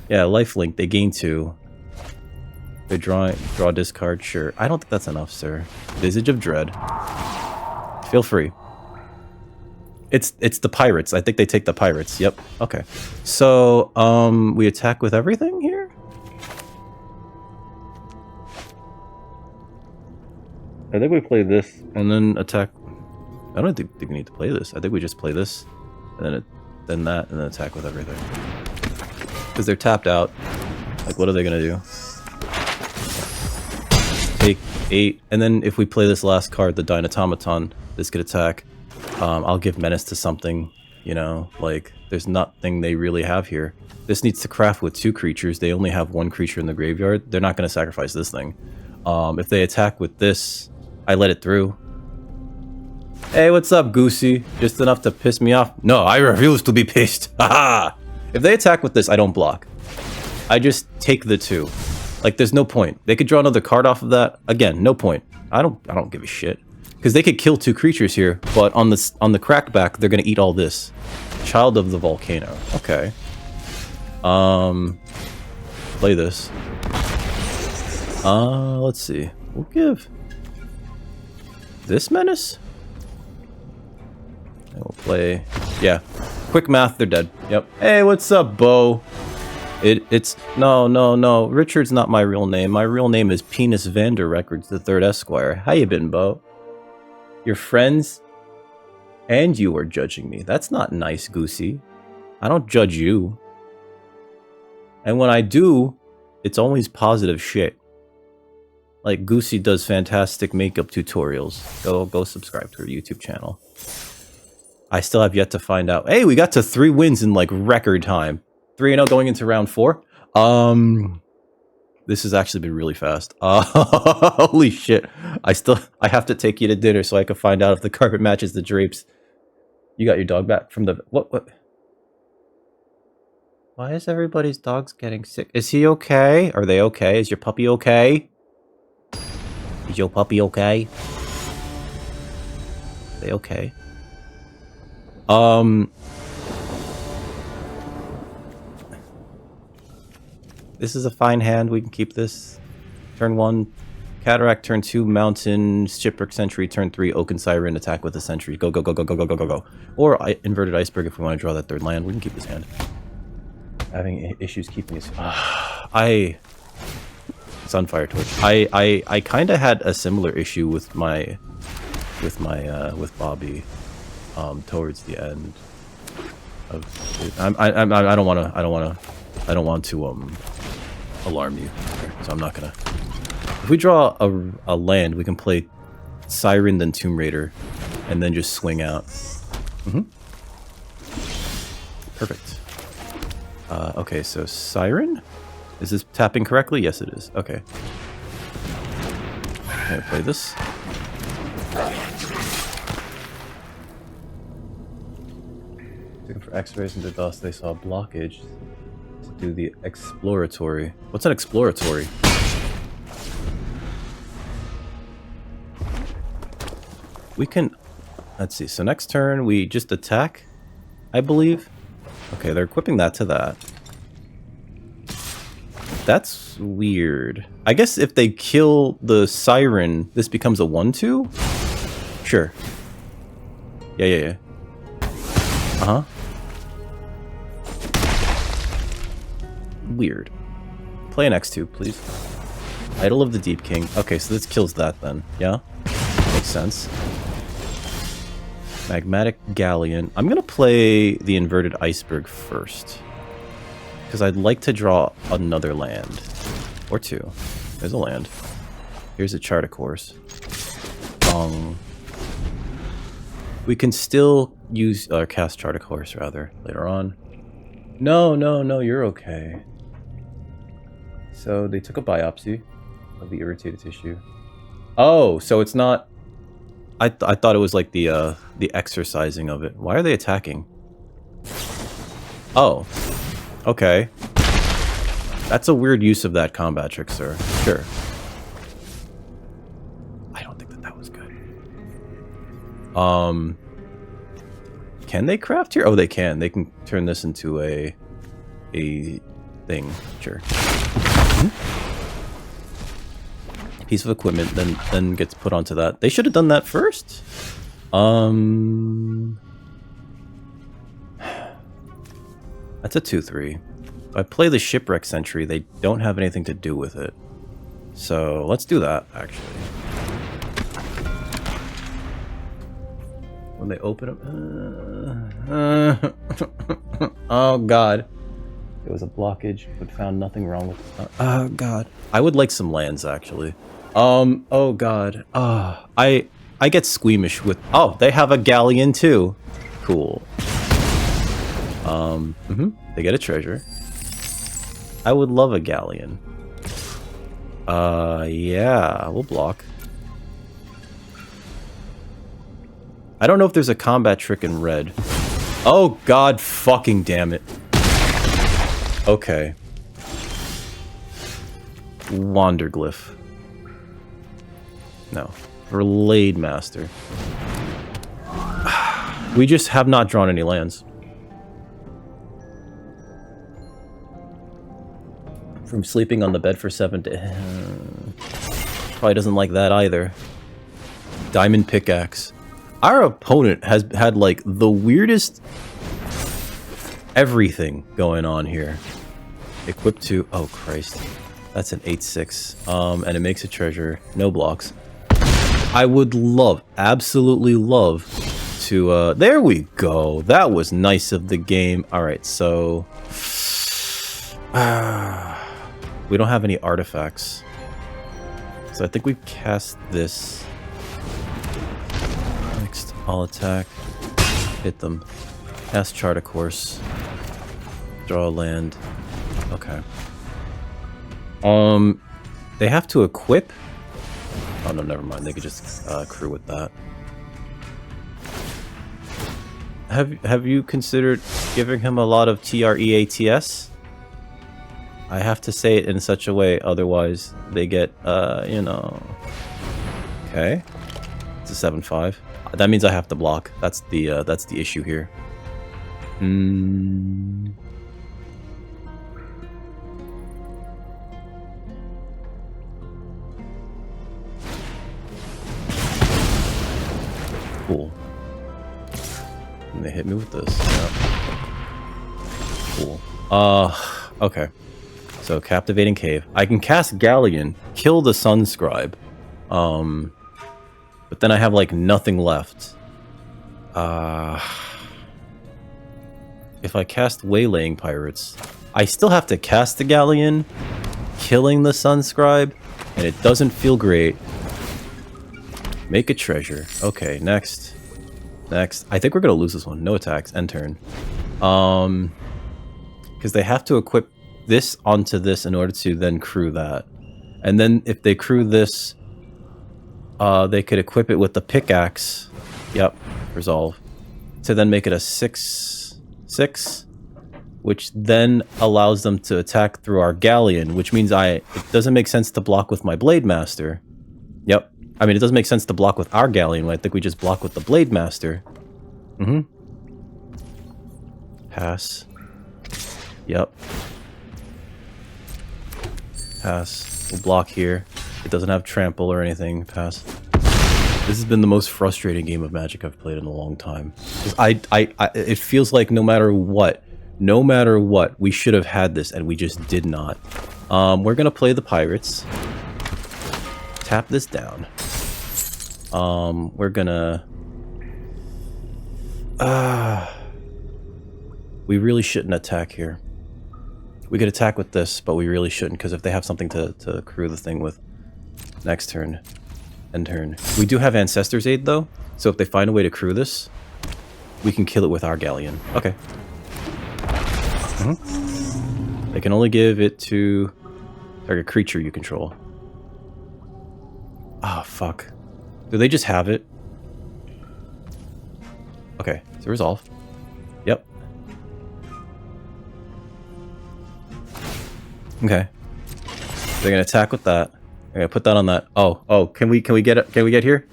Yeah, lifelink. They gain 2. They draw discard. Sure. I don't think that's enough, sir. Visage of Dread. Feel free. It's the Pirates. I think they take the Pirates. Yep. Okay. So, we attack with everything here? I think we play this and then attack. I don't think we need to play this. I think we just play this and then that and then attack with everything. Because they're tapped out. Like, what are they going to do? Take 8. And then if we play this last card, the Dynatomaton, this could attack. I'll give Menace to something, you know, like, there's nothing they really have here. This needs to craft with 2 creatures. They only have 1 creature in the graveyard. They're not going to sacrifice this thing. If they attack with this, I let it through. Hey, what's up, Goosey? Just enough to piss me off? No, I refuse to be pissed. Haha! If they attack with this, I don't block. I just take the 2. Like, there's no point. They could draw another card off of that. Again, no point. I don't give a shit. Because they could kill 2 creatures here, but on the crackback, they're gonna eat all this. Child of the Volcano. Okay. Play this. Let's see. We'll give this Menace. And we'll play. Yeah. Quick math, they're dead. Yep. Hey, what's up, Bo? It's no. Richard's not my real name. My real name is Penis Vander Records, the 3rd Esquire. How you been, Bo? Your friends and you are judging me. That's not nice, Goosey. I don't judge you. And when I do, it's always positive shit. Like, Goosey does fantastic makeup tutorials. Go subscribe to her YouTube channel. I still have yet to find out. Hey, we got to 3 wins in, like, record time. 3-0 going into round 4. This has actually been really fast. Holy shit. I have to take you to dinner so I can find out if the carpet matches the drapes. You got your dog back from the... What? Why is everybody's dogs getting sick? Is he okay? Are they okay? Is your puppy okay? Is your puppy okay? Are they okay? This is a fine hand. We can keep this. Turn 1, Cataract. Turn 2, Mountain. Shipwreck Sentry. Turn 3, Oaken Siren. Attack with the Sentry. Go. Or Inverted Iceberg if we want to draw that 3rd land. We can keep this hand. Having issues keeping us. Sunfire Torch. I kind of had a similar issue with Bobby, towards the end. I don't want to alarm you, so I'm not gonna. If we draw a land, we can play Siren, then Tomb Raider, and then just swing out. Perfect. Okay, so Siren? Is this tapping correctly? Yes, it is. Okay. I'm gonna play this. Looking for X-rays into dust, they saw blockage to do the exploratory. What's an exploratory? We can... Let's see. So next turn, we just attack, I believe. Okay, they're equipping that to that. That's weird. I guess if they kill the Siren, this becomes a 1/2? Sure. Yeah. Uh-huh. Weird. Play an X2, please. Idol of the Deep King. Okay, so this kills that then. Yeah? Makes sense. Magmatic Galleon. I'm gonna play the Inverted Iceberg first. Because I'd like to draw another land. Or 2. There's a land. Here's a chart, of course. We can still use... cast chart, of course, rather, later on. No, you're okay. So, they took a biopsy of the irritated tissue. Oh, so it's not... I thought it was like the exercising of it. Why are they attacking? Oh. Okay. That's a weird use of that combat trick, sir. Sure. I don't think that was good. Can they craft here? Oh, they can. They can turn this into a thing. Sure. Piece of equipment then gets put onto that. They should have done that first. That's a 2/3. If I play the Shipwreck Sentry, they don't have anything to do with it. So let's do that, actually. When they open up... oh, God. There was a blockage, but found nothing wrong with it. Oh, God. I would like some lands, actually. Oh, God. I get squeamish with... Oh, they have a galleon, too. Cool. They get a treasure. I would love a galleon. Yeah, we'll block. I don't know if there's a combat trick in red. Oh, god fucking damn it. Okay. Wanderglyph. No. Relade Master. We just have not drawn any lands. From sleeping on the bed for 7 days. Probably doesn't like that either. Diamond Pickaxe. Our opponent has had, like, the weirdest everything going on here. Equipped to... Oh, Christ. That's an 8/6. And it makes a treasure. No blocks. I would love, absolutely love to... there we go. That was nice of the game. Alright, so... we don't have any artifacts. So I think we cast this. Next, I'll attack. Hit them. Cast Chart a Course. Draw a land. Okay. They have to equip? Oh no, never mind. They could just crew with that. Have you considered giving him a lot of TREATS? I have to say it in such a way, otherwise they get, you know... Okay. It's a 7/5. That means I have to block. That's the issue here. Cool. And they hit me with this. Yeah. Cool. Okay. So, Captivating Cave. I can cast Galleon, kill the Sunscribe. But then I have, like, nothing left. If I cast Waylaying Pirates, I still have to cast the Galleon, killing the Sunscribe, and it doesn't feel great. Make a treasure. Okay, next. Next. I think we're gonna lose this one. No attacks. End turn. Because they have to equip this onto this in order to then crew that. And then if they crew this, they could equip it with the pickaxe. Yep, resolve. To then make it a 6/6, which then allows them to attack through our Galleon, which means it doesn't make sense to block with my Blade Master. Yep. I mean, it doesn't make sense to block with our Galleon. I think we just block with the Blade Master. Pass. Yep. Pass. We'll block here. It doesn't have trample or anything. Pass. This has been the most frustrating game of Magic I've played in a long time. It feels like no matter what, we should have had this, and we just did not. We're gonna play the Pirates. Tap this down. We're gonna... we really shouldn't attack here. We could attack with this, but we really shouldn't, because if they have something to crew the thing with. Next turn. End turn. We do have Ancestor's Aid, though, so if they find a way to crew this, we can kill it with our Galleon. Okay. They can only give it to target creature you control. Ah, fuck. Do they just have it? Okay, so resolve. Yep. Okay. They're gonna attack with that. They're gonna put that on that. Oh, can we get it? Can we get here?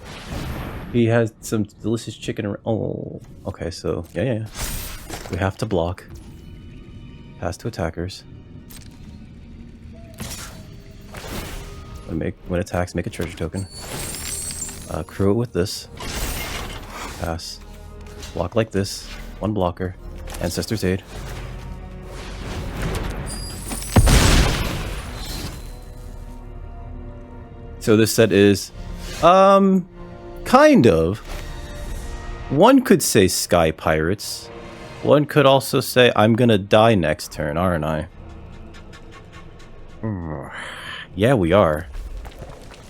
He has some delicious chicken. Oh, okay. So yeah. We have to block. Pass to attackers. When attacks, make a treasure token. Crew it with this. Pass. Block like this. One blocker. Ancestor's Aid. So this set is, kind of. One could say Sky Pirates. One could also say, I'm gonna die next turn, aren't I? Yeah, we are.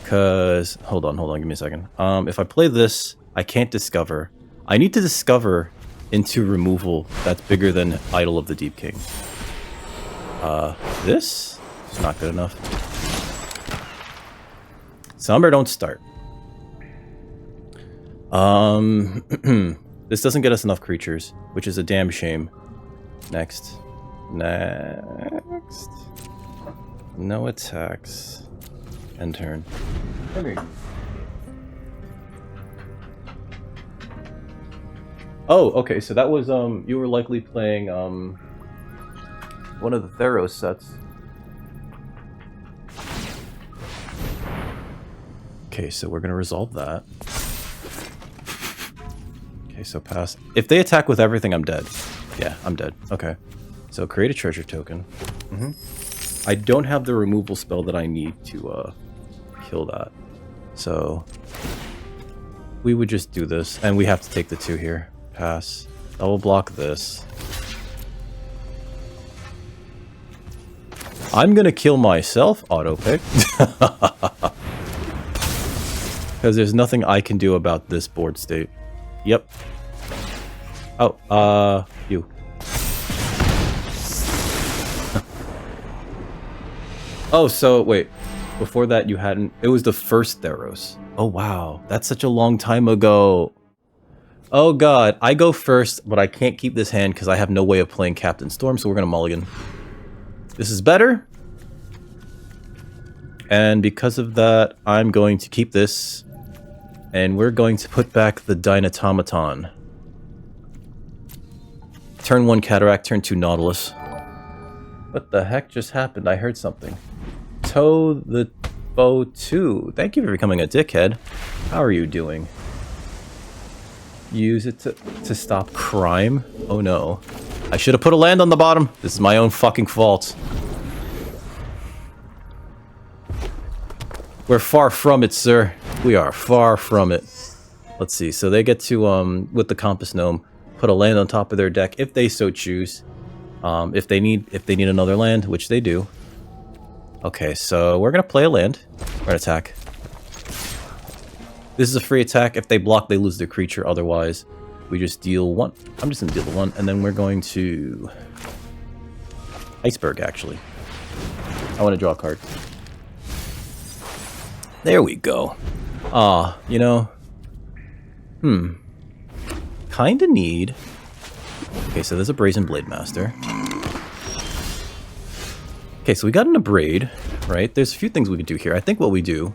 Cause, hold on, give me a second. If I play this, I can't discover. I need to discover into removal that's bigger than Idol of the Deep King. This is not good enough. Summer, don't start. This doesn't get us enough creatures, which is a damn shame. Next. Next. No attacks. End turn. Come here. Oh, okay, so that was, you were likely playing, one of the Theros sets. Okay, so we're gonna resolve that. Okay, so pass. If they attack with everything, I'm dead. Yeah, I'm dead. Okay. So create a treasure token. I don't have the removal spell that I need to, kill that. So we would just do this, and we have to take the 2 here. Pass. Double block this. I'm gonna kill myself, auto pick. Because there's nothing I can do about this board state. Yep. Oh, you. Oh, so, wait. Before that, you hadn't... It was the first Theros. Oh, wow. That's such a long time ago. Oh, God. I go first, but I can't keep this hand because I have no way of playing Captain Storm, so we're going to mulligan. This is better. And because of that, I'm going to keep this. And we're going to put back the Dynatomaton. Turn 1 Cataract, turn 2 Nautilus. What the heck just happened? I heard something. Toe the Foe 2. Thank you for becoming a dickhead. How are you doing? Use it to stop crime? Oh no. I should have put a land on the bottom. This is my own fucking fault. We're far from it, sir. We are far from it. Let's see. So they get to, with the Compass Gnome, put a land on top of their deck if they so choose. If they need another land, which they do. Okay, so we're gonna play a land. We're gonna attack. This is a free attack. If they block, they lose their creature. Otherwise, we just deal 1. I'm just gonna deal the 1, and then we're going to Iceberg. Actually, I want to draw a card. There we go. You know, kinda need. Okay, so there's a Brazen Blade Master. Okay, so we got an Abrade, right? There's a few things we could do here. I think what we do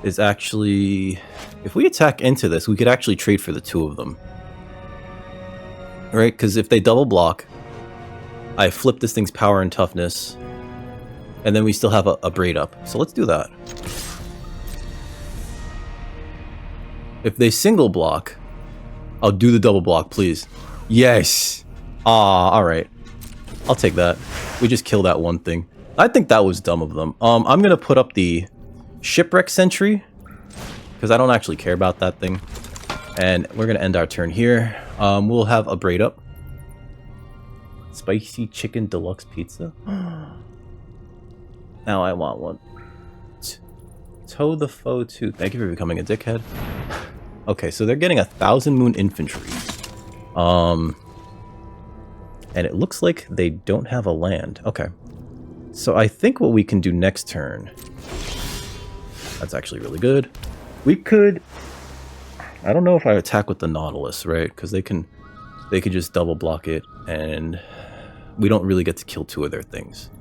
is actually... If we attack into this, we could actually trade for the 2 of them. Right? Because if they double block, I flip this thing's power and toughness, and then we still have a Braid up. So let's do that. If they single block, I'll do the double block, please. Yes! Alright. I'll take that. We just kill that one thing. I think that was dumb of them. I'm gonna put up the Shipwreck Sentry, because I don't actually care about that thing. And we're gonna end our turn here. We'll have a Braid up. Spicy Chicken Deluxe Pizza. Now I want one. Toe the Foe 2. Thank you for becoming a dickhead. Okay, so they're getting 1,000 Moon Infantry. And it looks like they don't have a land. Okay. So I think what we can do next turn... That's actually really good. We could... I don't know if I attack with the Nautilus, right? Because they could just double block it, and we don't really get to kill 2 of their things.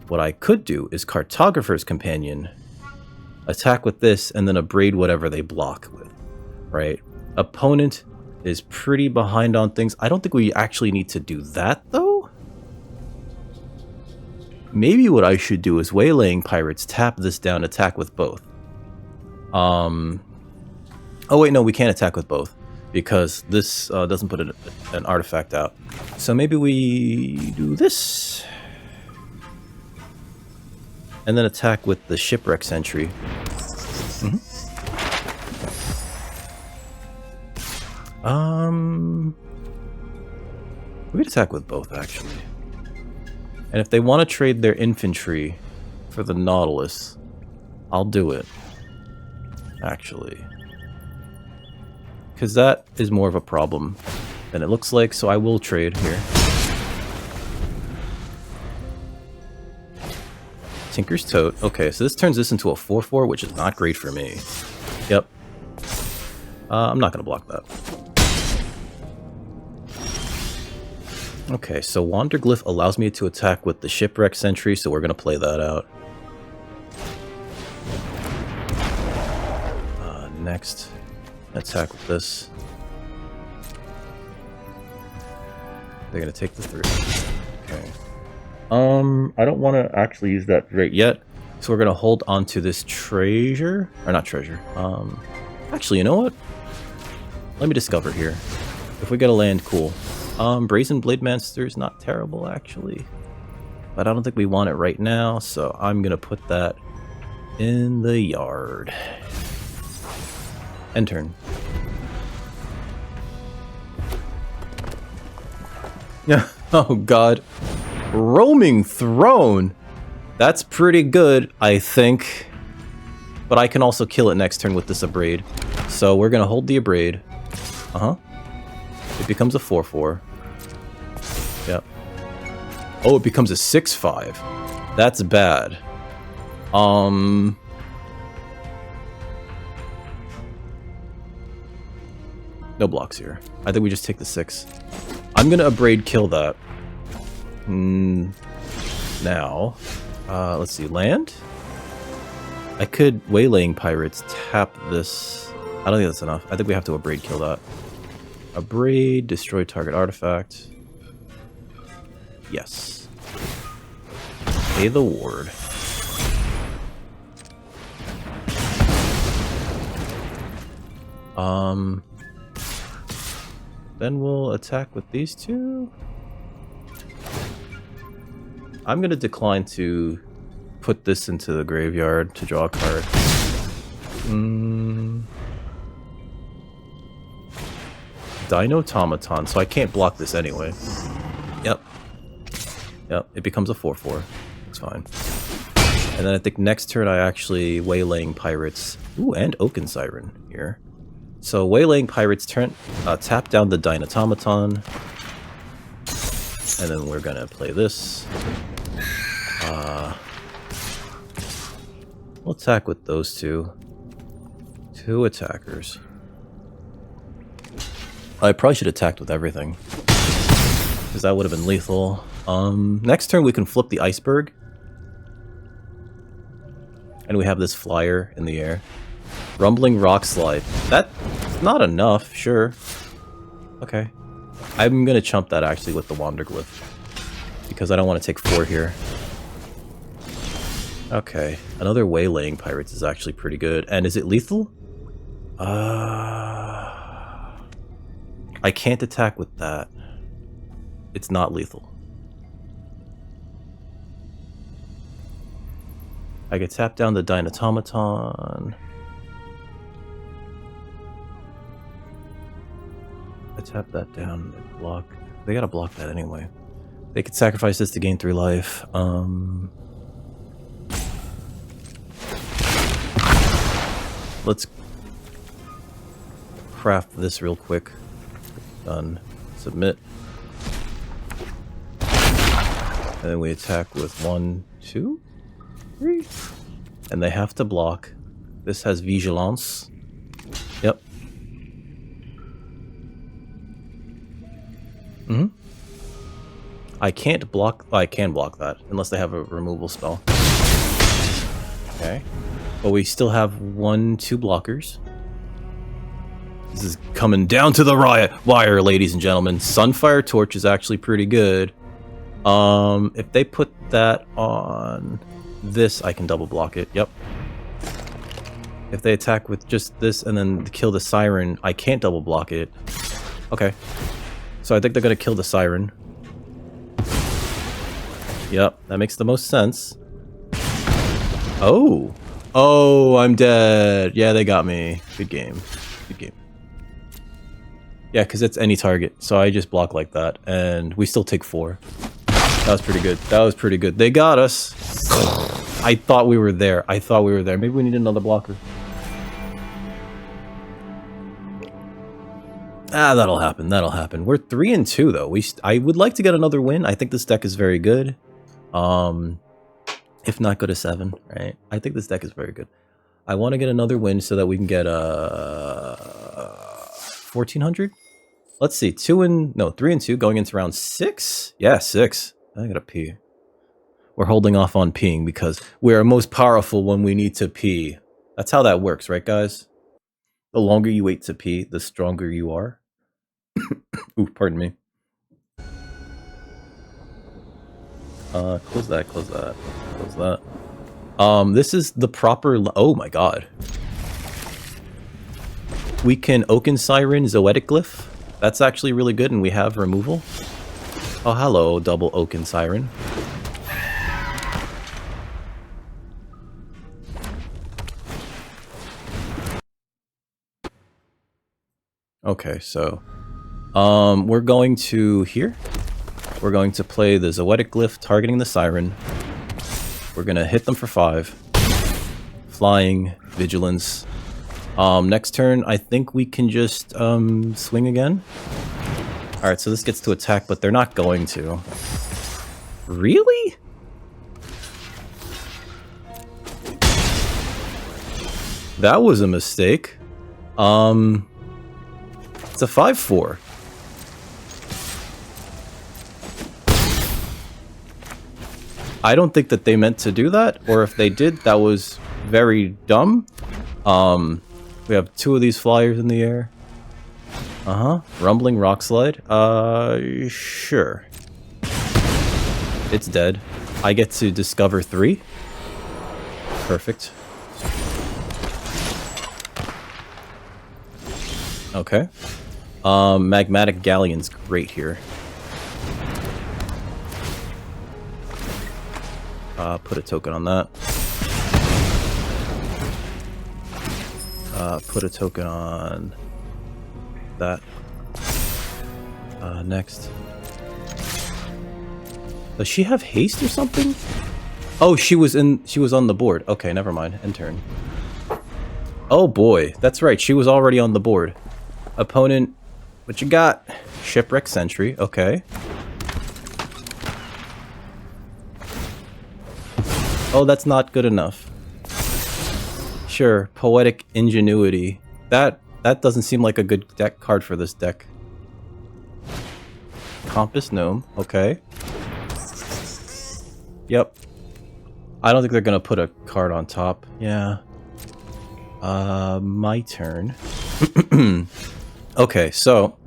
What I could do is Cartographer's Companion, attack with this, and then Abrade whatever they block with, right? Opponent is pretty behind on things. I don't think we actually need to do that, though. Maybe what I should do is Waylaying Pirates, tap this down, attack with both. Oh wait, no, we can't attack with both, because this doesn't put an artifact out. So maybe we do this. And then attack with the Shipwreck Sentry. We could attack with both, actually. And if they want to trade their infantry for the Nautilus, I'll do it. Actually. Because that is more of a problem than it looks like, so I will trade here. Tinker's Tote. Okay, so this turns this into a 4/4, which is not great for me. Yep. I'm not going to block that. Okay, so Wanderglyph allows me to attack with the Shipwreck Sentry, so we're going to play that out. Next, attack with this. They're going to take the 3. Okay. I don't want to actually use that right yet, so we're going to hold on to this treasure. Or not treasure. Actually, you know what? Let me discover here. If we get a land, cool. Brazen Blade Monster is not terrible, actually. But I don't think we want it right now, so I'm going to put that in the yard. End turn. Yeah. Oh, God. Roaming Throne. That's pretty good, I think. But I can also kill it next turn with this Abrade. So we're going to hold the Abrade. It becomes a 4/4. Yep. Oh, it becomes a 6/5. That's bad. No blocks here. I think we just take the 6. I'm gonna Abrade kill that. Now, let's see, land? I could Waylaying Pirates tap this. I don't think that's enough. I think we have to Abrade kill that. Abrade, destroy target artifact. Yes. Pay the ward. Then we'll attack with these 2. I'm gonna decline to put this into the graveyard to draw a card. Dinotomaton, so I can't block this anyway. Yep. Yep, it becomes a 4/4. It's fine. And then I think next turn I actually Waylaying Pirates. Ooh, and Oaken Siren here. So Waylaying Pirates turn, tap down the Dinotomaton. And then we're gonna play this. We'll attack with those 2. 2 attackers. I probably should have attacked with everything, because that would have been lethal. Next turn we can flip the Iceberg. And we have this flyer in the air. Rumbling Rock Slide. That's not enough, sure. Okay. I'm gonna chump that actually with the Wanderglyph, because I don't want to take 4 here. Okay. Another Waylaying Pirates is actually pretty good. And is it lethal? I can't attack with that. It's not lethal. I could tap down the Dinotomaton. I tap that down and block. They gotta block that anyway. They could sacrifice this to gain 3 life. Let's craft this real quick. Done. Submit. And then we attack with 1, 2, 3. And they have to block. This has Vigilance. Yep. I can't block. I can block that unless they have a removal spell. Okay. But we still have 1, 2 blockers. This is coming down to the wire, ladies and gentlemen. Sunfire Torch is actually pretty good. If they put that on this, I can double block it. Yep. If they attack with just this and then kill the Siren, I can't double block it. Okay. So I think they're gonna kill the Siren. Yep, that makes the most sense. Oh! Oh, I'm dead. Yeah, they got me. Good game. Good game. Yeah, because it's any target. So I just block like that. And we still take 4. That was pretty good. That was pretty good. They got us. I thought we were there. I thought we were there. Maybe we need another blocker. Ah, that'll happen. That'll happen. We're 3-2 though. I would like to get another win. I think this deck is very good. If not, go to 7. Right? I think this deck is very good. I want to get another win so that we can get 1400. Let's see, 3 and 2 going into round 6. Yeah, 6. I gotta pee. We're holding off on peeing because we are most powerful when we need to pee. That's how that works, right, guys? The longer you wait to pee, the stronger you are. Ooh, pardon me. Close that, close that, close that. This is the proper... Oh my god. We can Oaken Siren Zoetic Glyph. That's actually really good, and we have removal. Oh, hello, double Oaken Siren. Okay, so... we're going to here. We're going to play the Zoetic Glyph, targeting the Siren. We're gonna hit them for 5. Flying, Vigilance. Next turn, I think we can just, swing again. Alright, so this gets to attack, but they're not going to. Really? That was a mistake. It's a 5/4. I don't think that they meant to do that, or if they did, that was very dumb. We have 2 of these flyers in the air. Rumbling Rock Slide. Sure. It's dead. I get to discover 3. Perfect. Okay. Magmatic Galleon's great here. Put a token on that. Put a token on that. Next. Does she have haste or something? Oh, she was on the board. Okay, never mind. End turn. Oh boy, that's right. She was already on the board. Opponent, what you got? Shipwreck Sentry. Okay. Oh, that's not good enough. Sure, Poetic Ingenuity. That doesn't seem like a good deck card for this deck. Compass Gnome. Okay. Yep. I don't think they're gonna put a card on top. Yeah. My turn. Okay, so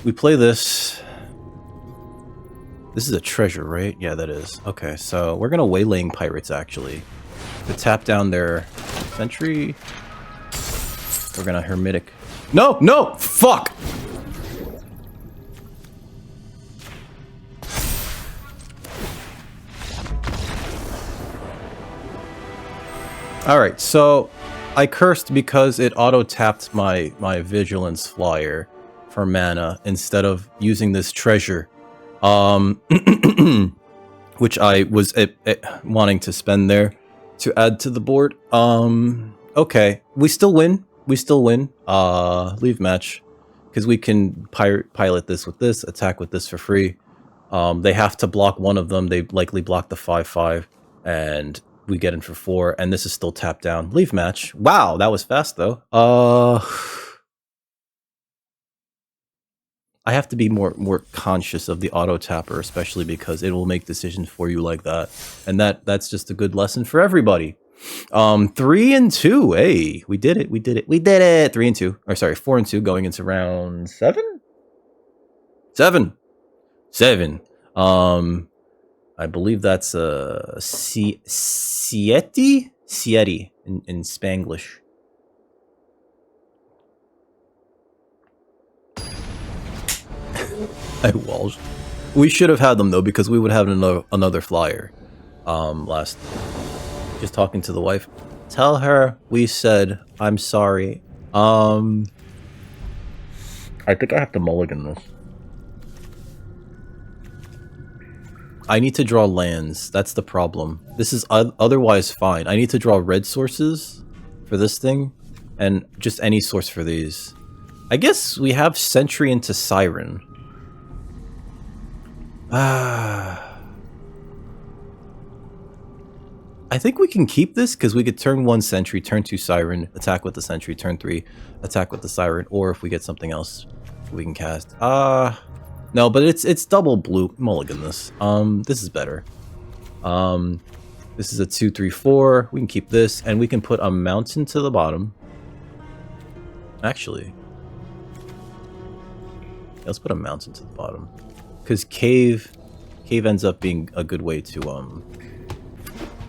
we play this. This is a treasure, right? Yeah, that is. Okay, so we're gonna Waylaying Pirates, actually. To tap down their Sentry. We're gonna Hermitic... No! No! Fuck! Alright, so I cursed because it auto-tapped my Vigilance flyer for mana instead of using this treasure. Which I was wanting to spend there to add to the board. Okay, we still win. We still win. Leave match. Because we can pilot this with this, attack with this for free. They have to block one of them. They likely block the 5/5. And we get in for 4. And this is still tapped down. Leave match. Wow, that was fast though. I have to be more conscious of the auto tapper, especially because it will make decisions for you like that. And that's just a good lesson for everybody. 3 and 2. Hey, we did it. We did it. We did it. 3 and 2. Or sorry, 4 and 2 going into round 7? 7. I believe that's Sieti in Spanglish. I walshed. We should have had them though, because we would have another flyer. Last, just talking to the wife. Tell her we said I'm sorry. I think I have to mulligan this. I need to draw lands. That's the problem. This is otherwise fine. I need to draw red sources for this thing, and just any source for these. I guess we have Sentry into Siren. I I think we can keep this because we could turn 1 Sentry, turn 2 Siren, attack with the Sentry, turn 3, attack with the Siren, or if we get something else, we can cast. No, but it's double blue. Mulligan this. This is better. This is a 2, 3, 4. We can keep this, and we can put a mountain to the bottom. Actually, let's put a mountain to the bottom, because cave ends up being a good way to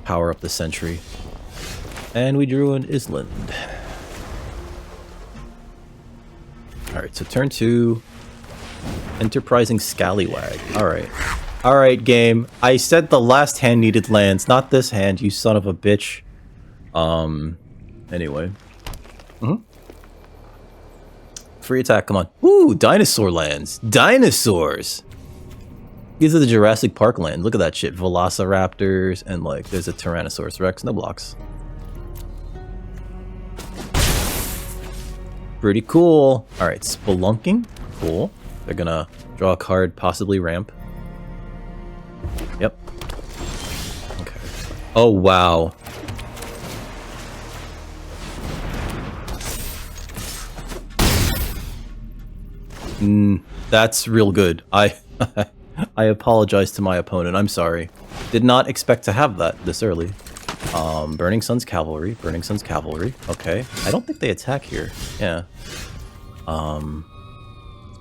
power up the Sentry. And we drew an Island. Alright, so turn 2. Enterprising Scallywag. Alright. Alright, game. I said the last hand needed lands, not this hand, you son of a bitch. Anyway. Free attack, come on. Ooh, dinosaur lands. Dinosaurs! These are the Jurassic Park lands. Look at that shit. Velociraptors, and like, there's a Tyrannosaurus Rex. No blocks. Pretty cool. Alright, Spelunking. Cool. They're gonna draw a card, possibly ramp. Yep. Okay. Oh, wow. That's real good. I apologize to my opponent. I'm sorry. Did not expect to have that this early. Burning Sun's Cavalry. Burning Sun's Cavalry. Okay. I don't think they attack here. Yeah. Let's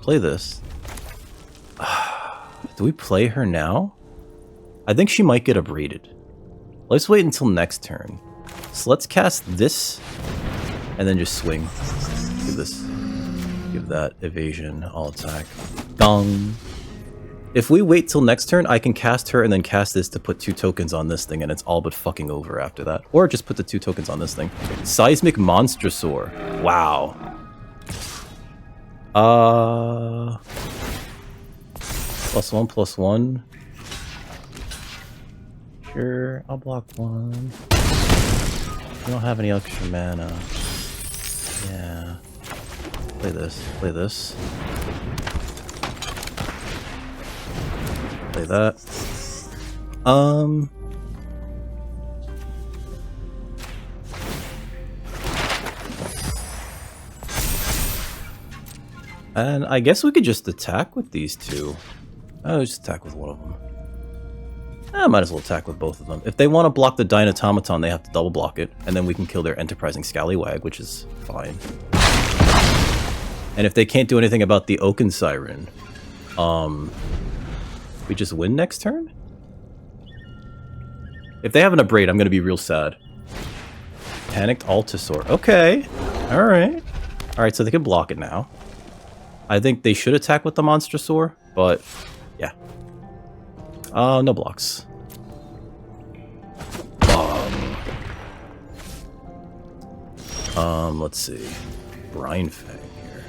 play this. Do we play her now? I think she might get abraded. Let's wait until next turn. So let's cast this, and then just swing. Give this. Give that evasion. All attack. Gong. If we wait till next turn, I can cast her and then cast this to put 2 tokens on this thing, and it's all but fucking over after that. Or just put the 2 tokens on this thing. Seismic Monstrosaur. Wow. +1/+1. Sure, I'll block 1. I don't have any extra mana. Yeah. Play this. Play this. Play that. And I guess we could just attack with these 2. Oh, just attack with one of them. I might as well attack with both of them. If they want to block the Dynatomaton, they have to double block it, and then we can kill their Enterprising Scallywag, which is fine. And if they can't do anything about the Oaken Siren, we just win next turn? If they have an Abrade, I'm going to be real sad. Panicked Altosaur. Okay. Alright. Alright, so they can block it now. I think they should attack with the Monstrosaur, but yeah. No blocks. Let's see. Brine Fang here.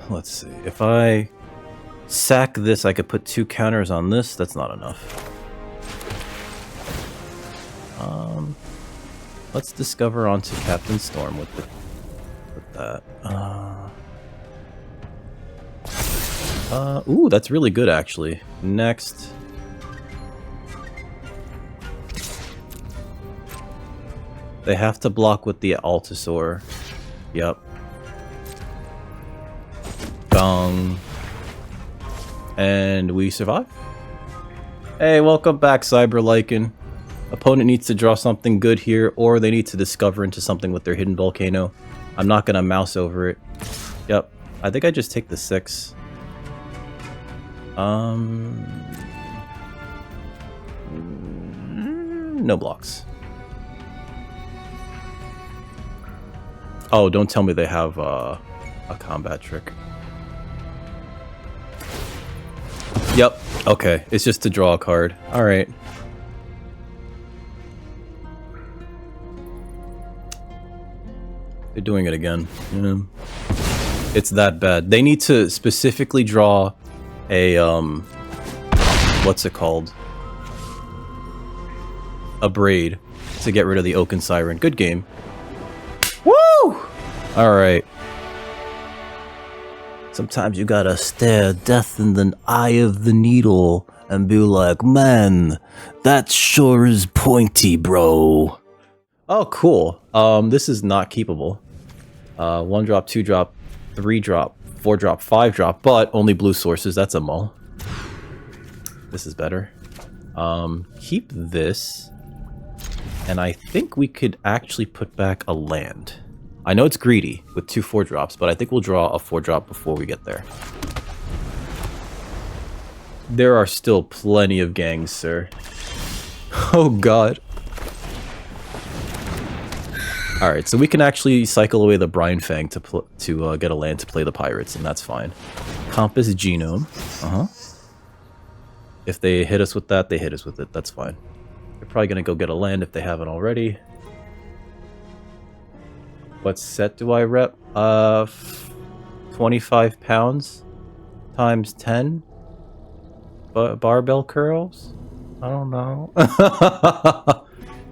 Let's see. If I sack this, I could put 2 counters on this. That's not enough. Let's discover onto Captain Storm with that. Ooh, that's really good actually. Next. They have to block with the Altosaur. Yep. Gong. And we survive. Hey, welcome back, Cyberlycan. Opponent needs to draw something good here, or they need to discover into something with their hidden volcano. I'm not gonna mouse over it. Yep. I think I just take the 6. No blocks. Oh, don't tell me they have a combat trick. Yep. Okay. It's just to draw a card. All right. They're doing it again. Yeah. It's that bad. They need to specifically draw a what's it called? A Braid to get rid of the Oaken Siren. Good game. Woo! Alright. Sometimes you gotta stare death in the eye of the needle and be like, man, that sure is pointy, bro. Oh, cool. This is not keepable. 1 drop, 2 drop, 3 drop, 4 drop, 5 drop, but only blue sources. That's a mull. This is better. Keep this. And I think we could actually put back a land. I know it's greedy with 2 4 drops, but I think we'll draw a 4 drop before we get there. There are still plenty of gangs, sir. Oh god. Alright, so we can actually cycle away the Brine Fang to get a land to play the pirates, and that's fine. Compass Genome. If they hit us with that, they hit us with it. That's fine. They're probably going to go get a land if they haven't already. What set do I rep? 25 pounds times 10 barbell curls? I don't know.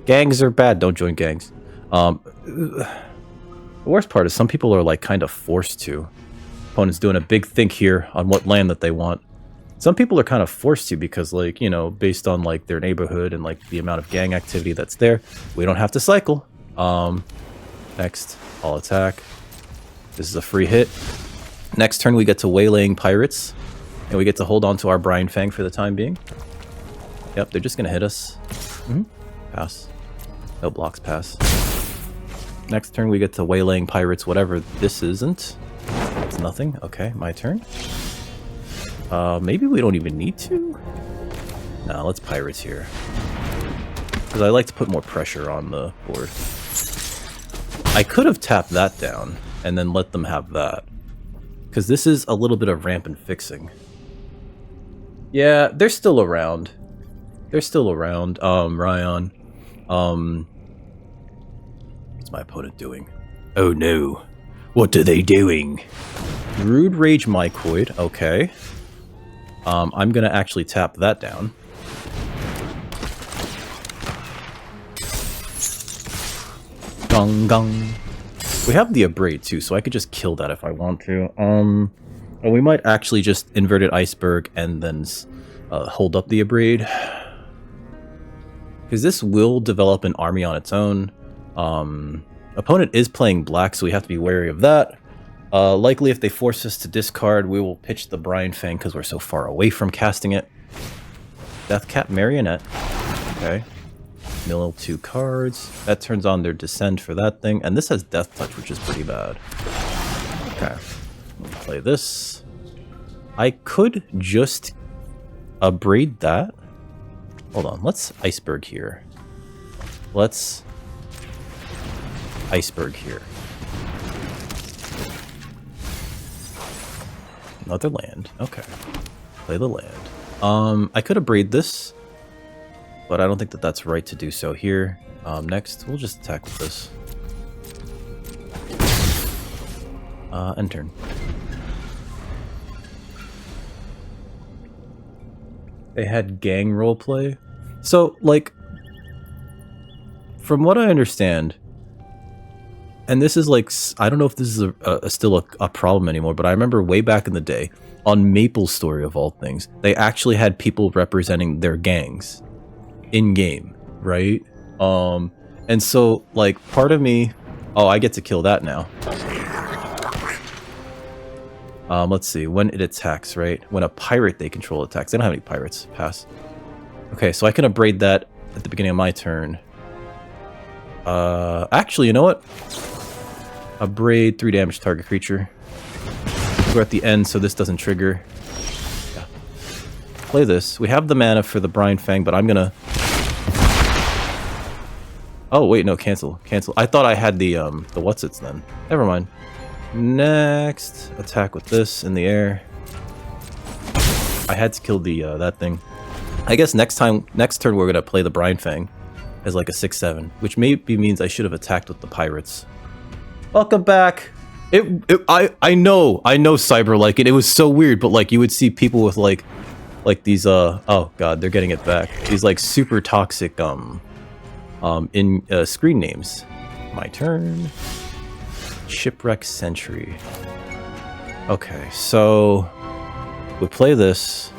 Gangs are bad. Don't join gangs. The worst part is some people are like kind of forced to. Opponent's doing a big think here on what land that they want. Some people are kind of forced to because, like, you know, based on like their neighborhood and like the amount of gang activity that's there, we don't have to cycle. Next, I'll attack. This is a free hit. Next turn we get to waylaying pirates, and we get to hold on to our Brine Fang for the time being. Yep, they're just gonna hit us. Pass. No blocks, pass. Next turn we get to waylaying pirates, whatever this isn't. It's nothing. Okay, my turn. Maybe we don't even need to? Nah, let's pirates here. Because I like to put more pressure on the board. I could have tapped that down and then let them have that. Because this is a little bit of rampant fixing. Yeah, they're still around. They're still around. Ryan. What's my opponent doing? Oh no. What are they doing? Rude Rage Mycoid. Okay. I'm gonna actually tap that down. Gong gong. We have the Abrade too, so I could just kill that if I want to. Or we might actually just Inverted Iceberg and then hold up the Abrade. Because this will develop an army on its own. Opponent is playing black, so we have to be wary of that. Likely, if they force us to discard, we will pitch the Brine Fang because we're so far away from casting it. Deathcap Marionette. Okay. Mill 2 cards. That turns on their Descend for that thing. And this has Death Touch, which is pretty bad. Okay. We'll play this. I could just Abrade that. Hold on. Let's Iceberg here. Let's Iceberg here. Another land. Okay. Play the land. I could Abrade this, but I don't think that that's right to do so here. Next, we'll just attack with this. End turn. They had gang roleplay. So, like, from what I understand, and this is like, I don't know if this is still a problem anymore, but I remember way back in the day, on MapleStory of all things, they actually had people representing their gangs in-game, right? And so, like, part of me... Oh, I get to kill that now. Let's see, when it attacks, right? When a pirate they control attacks. They don't have any pirates. Pass. Okay, so I can Abrade that at the beginning of my turn. Actually, you know what? Abrade 3 damage to target creature. We're at the end, so this doesn't trigger. Yeah. Play this. We have the mana for the Brine Fang, but I'm gonna... Oh, wait, no, cancel. Cancel. I thought I had the what's-its then. Never mind. Next, attack with this in the air. I had to kill the that thing. I guess next turn we're gonna play the Brine Fang as like a 6/7, which maybe means I should have attacked with the pirates. Welcome back. I know Cyber like it. It was so weird, but like you would see people with like these oh god, they're getting it back. These like super toxic screen names. My turn. Shipwreck Sentry. Okay, so we play this.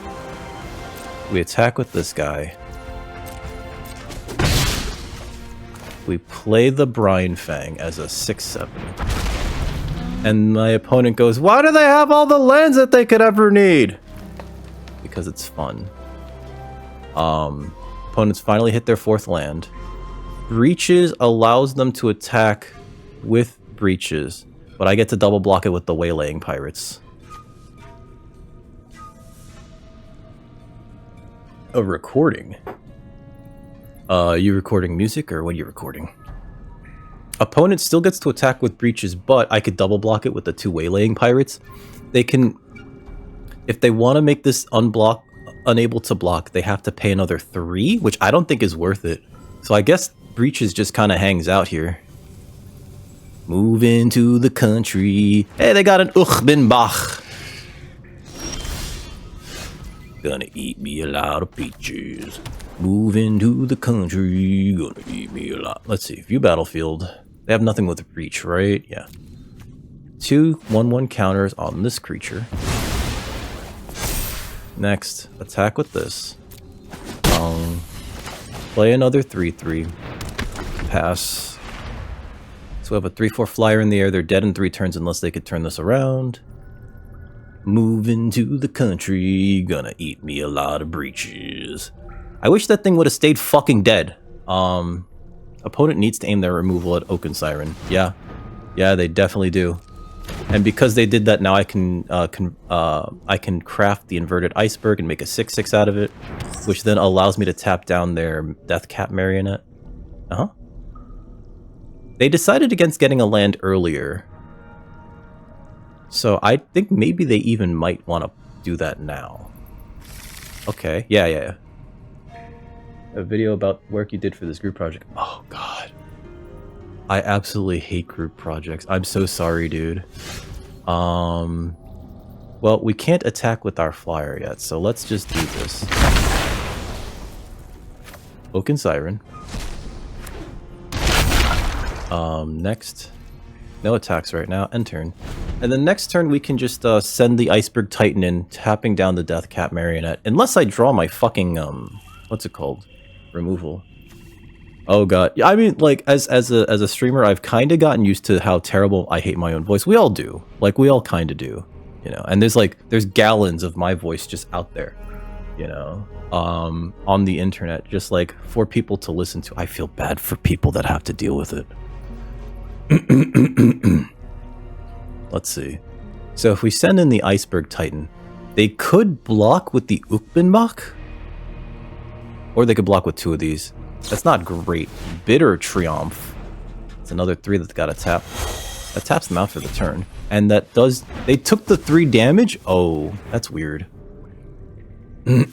We attack with this guy. We play the Brine Fang as a 6/7. And my opponent goes, why do they have all the lands that they could ever need? Because it's fun. Opponents finally hit their 4th land. Breaches allows them to attack with breaches, but I get to double block it with the Waylaying Pirates. A recording? You recording music or what are you recording? Opponent still gets to attack with breaches, but I could double block it with the 2 Waylaying Pirates. They can, if they want to make this unable to block, they have to pay another 3, which I don't think is worth it. So I guess breaches just kind of hangs out here. Move into the country. Hey, they got an Uchbenbach. Gonna eat me a lot of peaches. Move into the country. Gonna eat me a lot. Let's see. View battlefield. They have nothing with reach, right? Yeah. 2 1/1 counters on this creature. Next, attack with this. Play another 3/3. Pass. So we have a 3/4 flyer in the air. They're dead in 3 turns unless they could turn this around. Move into the country. Gonna eat me a lot of breaches. I wish that thing would have stayed fucking dead. Opponent needs to aim their removal at Oaken Siren. Yeah. Yeah, they definitely do. And because they did that, now I can craft the Inverted Iceberg and make a 6/6 out of it, which then allows me to tap down their Deathcap Marionette. They decided against getting a land earlier. So I think maybe they even might want to do that now. Okay, yeah. A video about work you did for this group project. Oh, God. I absolutely hate group projects. I'm so sorry, dude. Well, we can't attack with our flyer yet, so let's just do this. Oaken Siren. Next. No attacks right now. End turn. And then next turn we can just send the Iceberg Titan in, tapping down the Deathcap Marionette. Unless I draw my fucking, what's it called? Removal. Oh god. I mean, like, as a streamer, I've kind of gotten used to how terrible I hate my own voice. We all do. Like, we all kind of do. You know, and there's gallons of my voice just out there, you know, on the internet, just like for people to listen to. I feel bad for people that have to deal with it. Let's see. So if we send in the Iceberg Titan, they could block with the Ukbenbach, or they could block with 2 of these. That's not great. Bitter Triumph. It's another 3 that's got a tap. That taps them out for the turn. And that does... They took the 3 damage? Oh, that's weird. Let's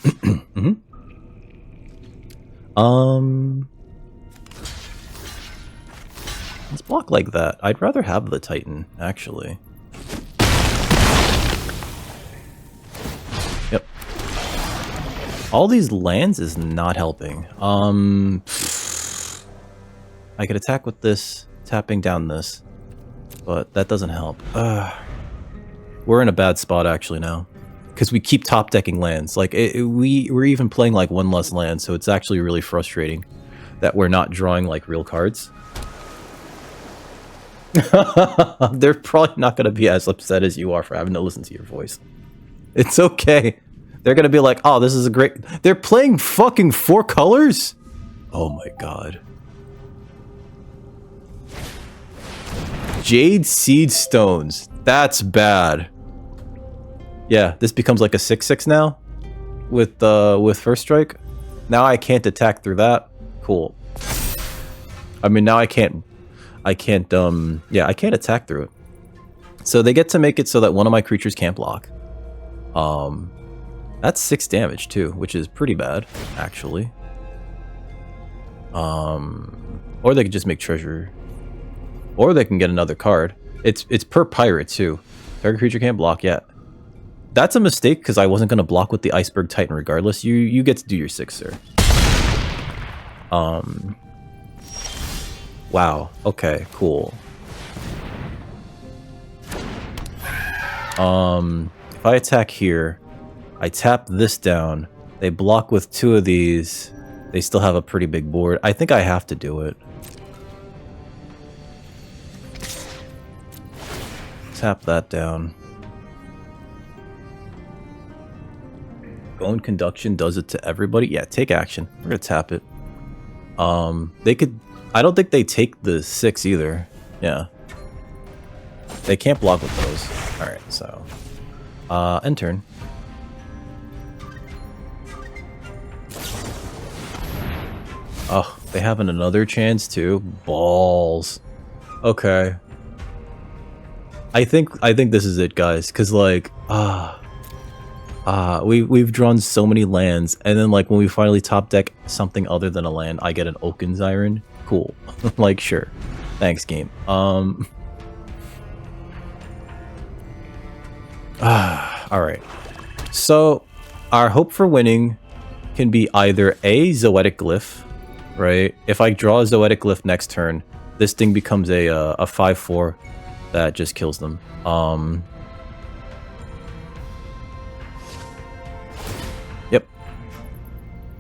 block like that. I'd rather have the Titan, actually. Yep. All these lands is not helping. I could attack with this, tapping down this, but that doesn't help. We're in a bad spot actually now, because we keep top decking lands. Like we're even playing like 1 less land, so it's actually really frustrating that we're not drawing like real cards. They're probably not going to be as upset as you are for having to listen to your voice. It's okay. They're going to be like, oh, this is a great... They're playing fucking 4 colors? Oh my god. Jade Seed Stones. That's bad. Yeah, this becomes like a 6/6 now with First Strike. Now I can't attack through that. Cool. I mean, now I can't yeah, I can't attack through it. So they get to make it so that one of my creatures can't block. That's 6 damage too, which is pretty bad, actually. Or they could just make treasure. Or they can get another card. It's per pirate too. Target creature can't block yet. That's a mistake because I wasn't gonna block with the Iceberg Titan regardless. You get to do your 6, sir. Wow. Okay, cool. If I attack here, I tap this down, They block with 2 of these. They still have a pretty big board. I think I have to do it. Tap that down. Bone Conduction does it to everybody. Yeah, take action. We're gonna tap it. They could... I don't think they take the 6 either. Yeah. They can't block with those. Alright, so... end turn. Oh, they have another chance too? Balls. Okay. I think this is it, guys, because like we've drawn so many lands, and then like when we finally top deck something other than a land, I get an Oaken's Iron. Cool. Like sure. Thanks, game. Alright. So our hope for winning can be either A, Zoetic Glyph, right? If I draw a Zoetic Glyph next turn, this thing becomes a 5/4 that just kills them. Yep.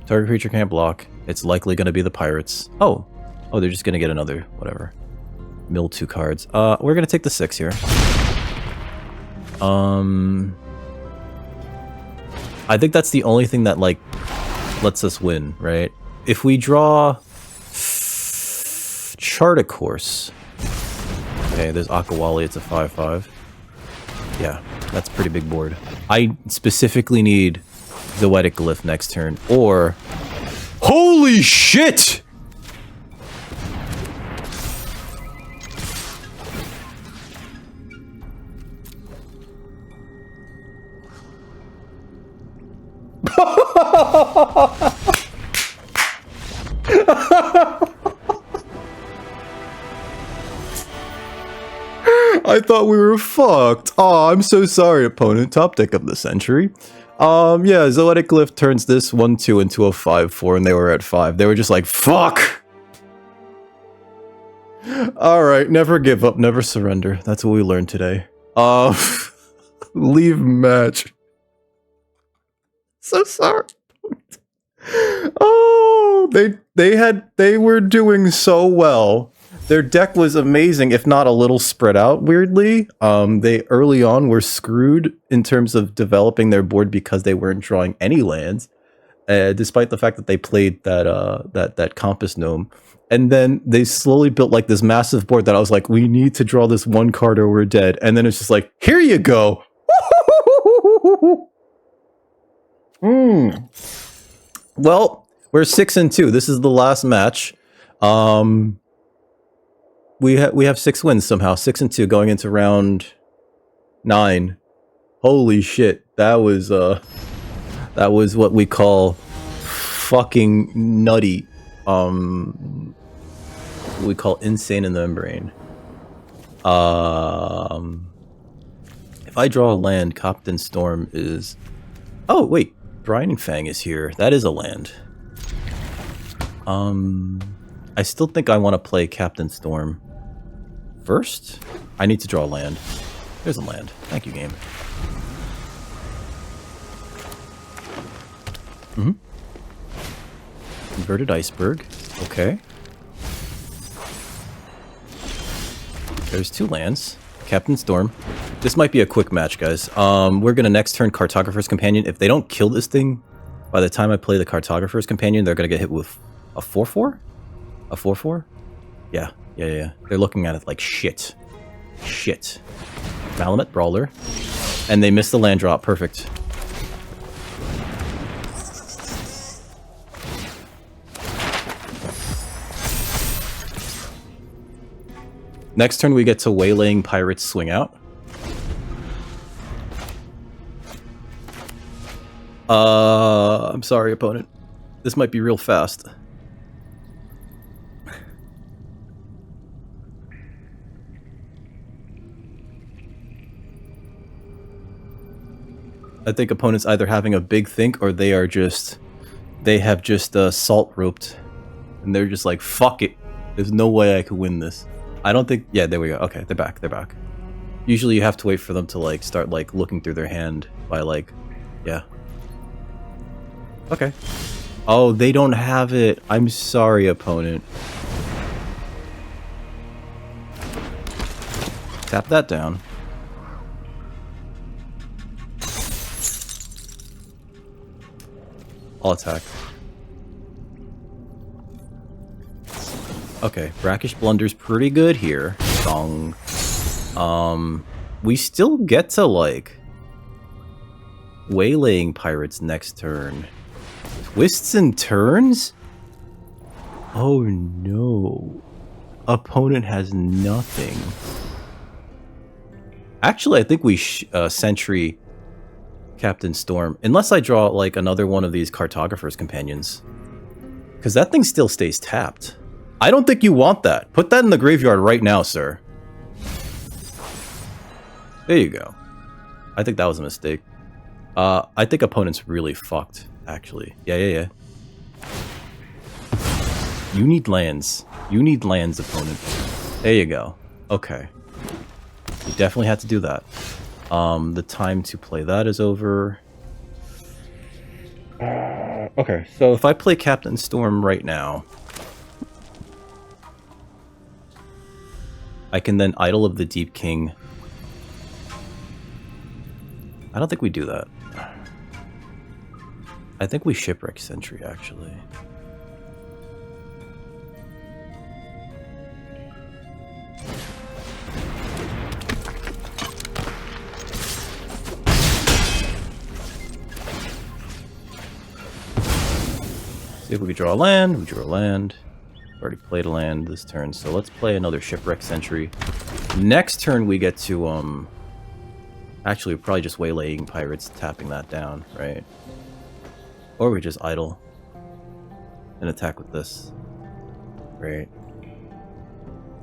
Target creature can't block. It's likely going to be the pirates. Oh, they're just going to get another whatever. Mill 2 cards. We're going to take the 6 here. I think that's the only thing that like lets us win, right? If we draw Chart a Course. Okay, there's Akawali, it's a 5/5. Yeah, that's a pretty big board. I specifically need Zoetic Glyph next turn, or... Holy shit! I thought we were fucked. Oh, I'm so sorry, opponent. Top deck of the century. Yeah, Zoetic Glyph turns this 1/2 into a 5/4, and they were at 5. They were just like, fuck! Alright, never give up, never surrender. That's what we learned today. Leave match. So sorry. Oh, they were doing so well. Their deck was amazing, if not a little spread out, weirdly. They early on were screwed in terms of developing their board because they weren't drawing any lands, despite the fact that they played that Compass Gnome. And then they slowly built like this massive board that I was like, we need to draw this one card or we're dead. And then it's just like, here you go. Well, we're 6-2. This is the last match. We have 6 wins somehow. 6-2 going into round 9. Holy shit! That was what we call fucking nutty. We call insane in the membrane. If I draw a land, Captain Storm is... Oh wait, Brian Fang is here. That is a land. I still think I want to play Captain Storm. First, I need to draw a land. There's a land. Thank you, game. Inverted Iceberg. Okay. There's 2 lands. Captain Storm. This might be a quick match, guys. We're gonna next turn Cartographer's Companion. If they don't kill this thing, by the time I play the Cartographer's Companion, they're gonna get hit with a 4/4? A 4/4? Yeah. They're looking at it like shit. Shit. Malamet Brawler. And they missed the land drop. Perfect. Next turn we get to Waylaying Pirates Swing Out. I'm sorry, opponent. This might be real fast. I think opponents either having a big think or they have just salt roped and they're just like, fuck it. There's no way I could win this. I don't think... Yeah, there we go. Okay, they're back. They're back. Usually you have to wait for them to like start like looking through their hand by like... Yeah. Okay. Oh, they don't have it. I'm sorry, opponent. Tap that down. I'll attack. Okay, Brackish Blunder's pretty good here. Dong. We still get to, like, Waylaying Pirates next turn. Twists and turns? Oh no. Opponent has nothing. Actually, I think we Sentry Captain Storm. Unless I draw, like, another one of these Cartographer's Companions. Because that thing still stays tapped. I don't think you want that. Put that in the graveyard right now, sir. There you go. I think that was a mistake. I think opponent's really fucked, actually. Yeah. You need lands. You need lands, opponent. There you go. Okay. You definitely had to do that. The time to play that is over. Okay, so if I play Captain Storm right now, I can then Idol of the Deep King. I don't think we do that. I think we Shipwreck Sentry, actually. See if we could draw a land. We drew a land. Already played a land this turn, so let's play another Shipwreck Sentry. Next turn we get to, actually, we're probably just Waylaying Pirates, tapping that down, right? Or we just idle and attack with this, right?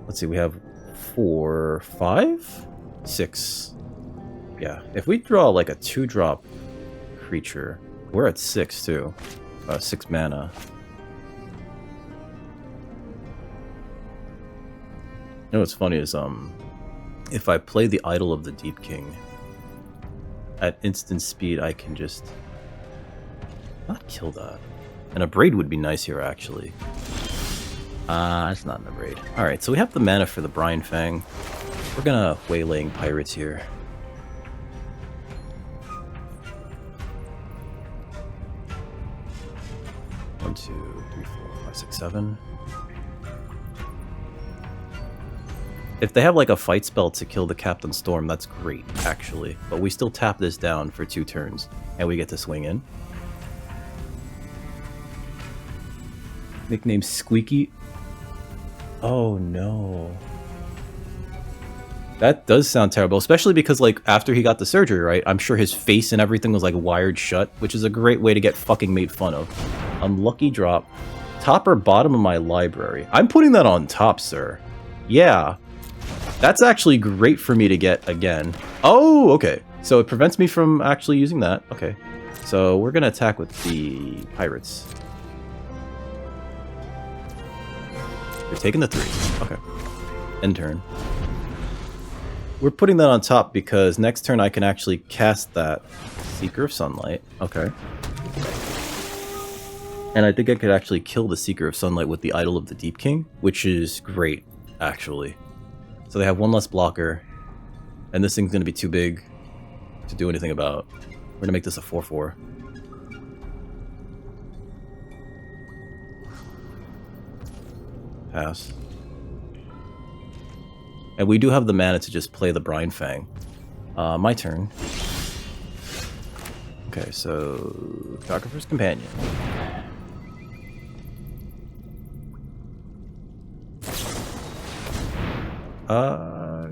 Let's see, we have 4, 5, 6. Yeah, if we draw like a 2-drop creature, we're at 6 too. 6 mana. You know what's funny is, if I play the Idol of the Deep King, at instant speed I can just not kill that. And a Braid would be nice here, actually. It's not an Braid. Alright, so we have the mana for the Brine Fang. We're gonna Waylaying Pirates here. One, 2, 3, 4, 5, 6, 7. If they have like a fight spell to kill the Captain Storm, that's great, actually. But we still tap this down for 2 turns, and we get to swing in. Nickname Squeaky. Oh no. That does sound terrible, especially because, like, after he got the surgery, right? I'm sure his face and everything was, like, wired shut, which is a great way to get fucking made fun of. Unlucky drop. Top or bottom of my library. I'm putting that on top, sir. Yeah. That's actually great for me to get again. Oh, okay. So it prevents me from actually using that. Okay. So we're gonna attack with the Pirates. They're taking the 3. Okay. End turn. We're putting that on top because next turn I can actually cast that Seeker of Sunlight. Okay. And I think I could actually kill the Seeker of Sunlight with the Idol of the Deep King, which is great, actually. So they have 1 less blocker, and this thing's going to be too big to do anything about. We're going to make this a 4/4. Pass. And we do have the mana to just play the Brine Fang. My turn. Okay, so Cartographer's Companion.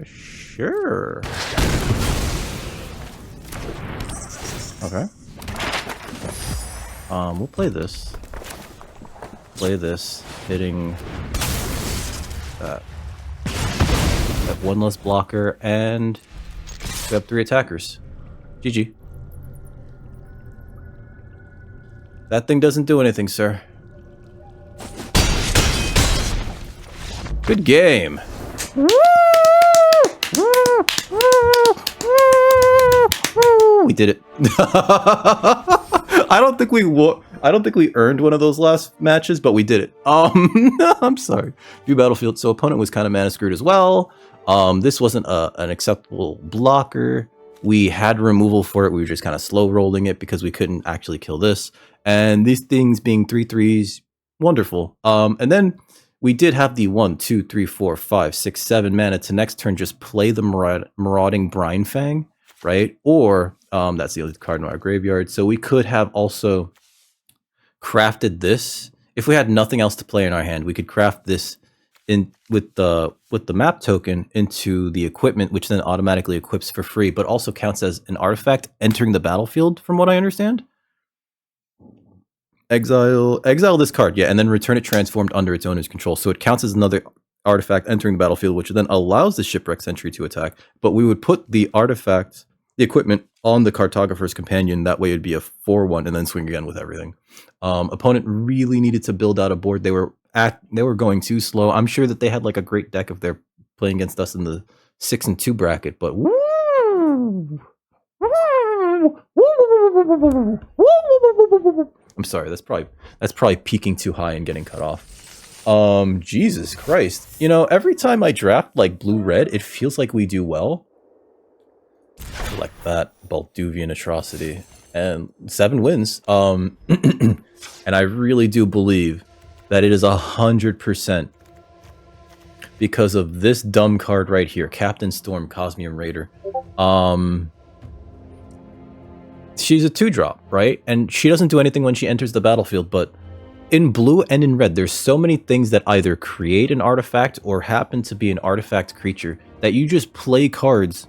Sure. Okay. We'll play this. Play this, hitting that. We have 1 less blocker, and we have 3 attackers. GG. That thing doesn't do anything, sir. Good game. We did it. I don't think we I don't think we earned one of those last matches, but we did it. I'm sorry. View battlefield. So opponent was kind of mana screwed as well. This wasn't an acceptable blocker. We had removal for it. We were just kind of slow rolling it because we couldn't actually kill this. And these things being 3/3s, wonderful. And then we did have the 1, 2, 3, 4, 5, 6, 7 mana to next turn just play the Marauding Brinefang, right? Or that's the only card in our graveyard. So we could have also crafted this. If we had nothing else to play in our hand, we could craft this in with the map token into the equipment, which then automatically equips for free, but also counts as an artifact entering the battlefield, from what I understand. Exile this card, yeah, and then return it transformed under its owner's control. So it counts as another artifact entering the battlefield, which then allows the Shipwreck Sentry to attack. But we would put the artifact, the equipment, on the Cartographer's Companion. That way it'd be a 4/1 and then swing again with everything. Opponent really needed to build out a board. They were going too slow. I'm sure that they had like a great deck if they're playing against us in the 6-2 bracket, but I'm sorry, that's probably peaking too high and getting cut off. Jesus Christ. You know, every time I draft like blue-red, it feels like we do well. Like that Balduvian atrocity. And 7 wins. And I really do believe that it is 100% because of this dumb card right here, Captain Storm, Cosmium Raider. She's a 2-drop, right? And she doesn't do anything when she enters the battlefield, but in blue and in red, there's so many things that either create an artifact or happen to be an artifact creature that you just play cards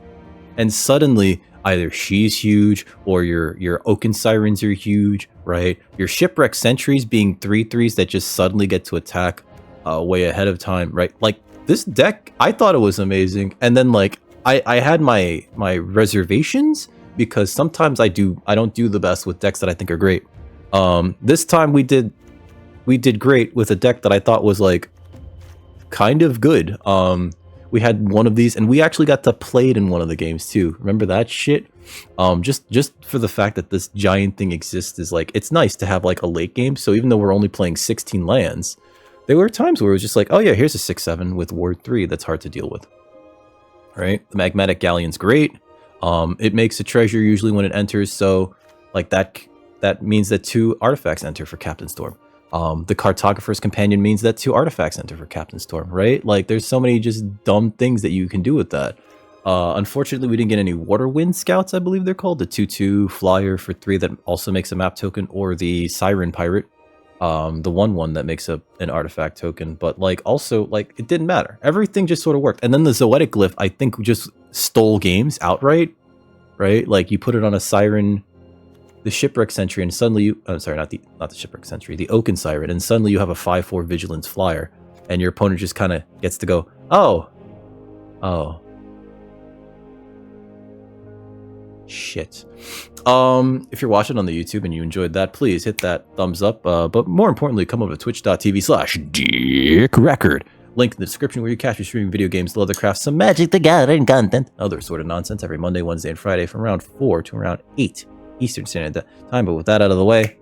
and suddenly either she's huge or your Oaken Sirens are huge, right? Your Shipwreck Sentries being 3/3s that just suddenly get to attack way ahead of time, right? Like this deck, I thought it was amazing. And then like I had my reservations because sometimes I don't do the best with decks that I think are great. This time we did great with a deck that I thought was like kind of good. We had one of these, and we actually got to play it in one of the games too. Remember that shit? Just for the fact that this giant thing exists is like, it's nice to have like a late game. So even though we're only playing 16 lands, there were times where it was just like, oh yeah, here's a 6/7 with Ward 3 that's hard to deal with. Right? The Magmatic Galleon's great. It makes a treasure usually when it enters, so like that means that 2 artifacts enter for Captain Storm. The Cartographer's Companion means that 2 artifacts enter for Captain Storm, right? Like there's so many just dumb things that you can do with that. Unfortunately, we didn't get any Waterwind Scouts, I believe they're called. The 2/2 flyer for 3 that also makes a map token, or the Siren Pirate, the 1/1 that makes an artifact token. But like also like it didn't matter. Everything just sort of worked. And then the Zoetic Glyph, I think, just stole games outright, right? Like you put it on a Siren, the Shipwreck Sentry, and suddenly you, I'm sorry, not the Shipwreck Sentry, the Oaken Siren, and suddenly you have a 5/4 Vigilance flyer, and your opponent just kind of gets to go, oh, shit. If you're watching on the YouTube and you enjoyed that, please hit that thumbs up. But more importantly, come over to twitch.tv/DickRecord. Link in the description where you catch me streaming video games, Leathercraft, some Magic the Gathering content, other sort of nonsense every Monday, Wednesday, and Friday from around 4 to around 8 Eastern Standard Time. But with that out of the way,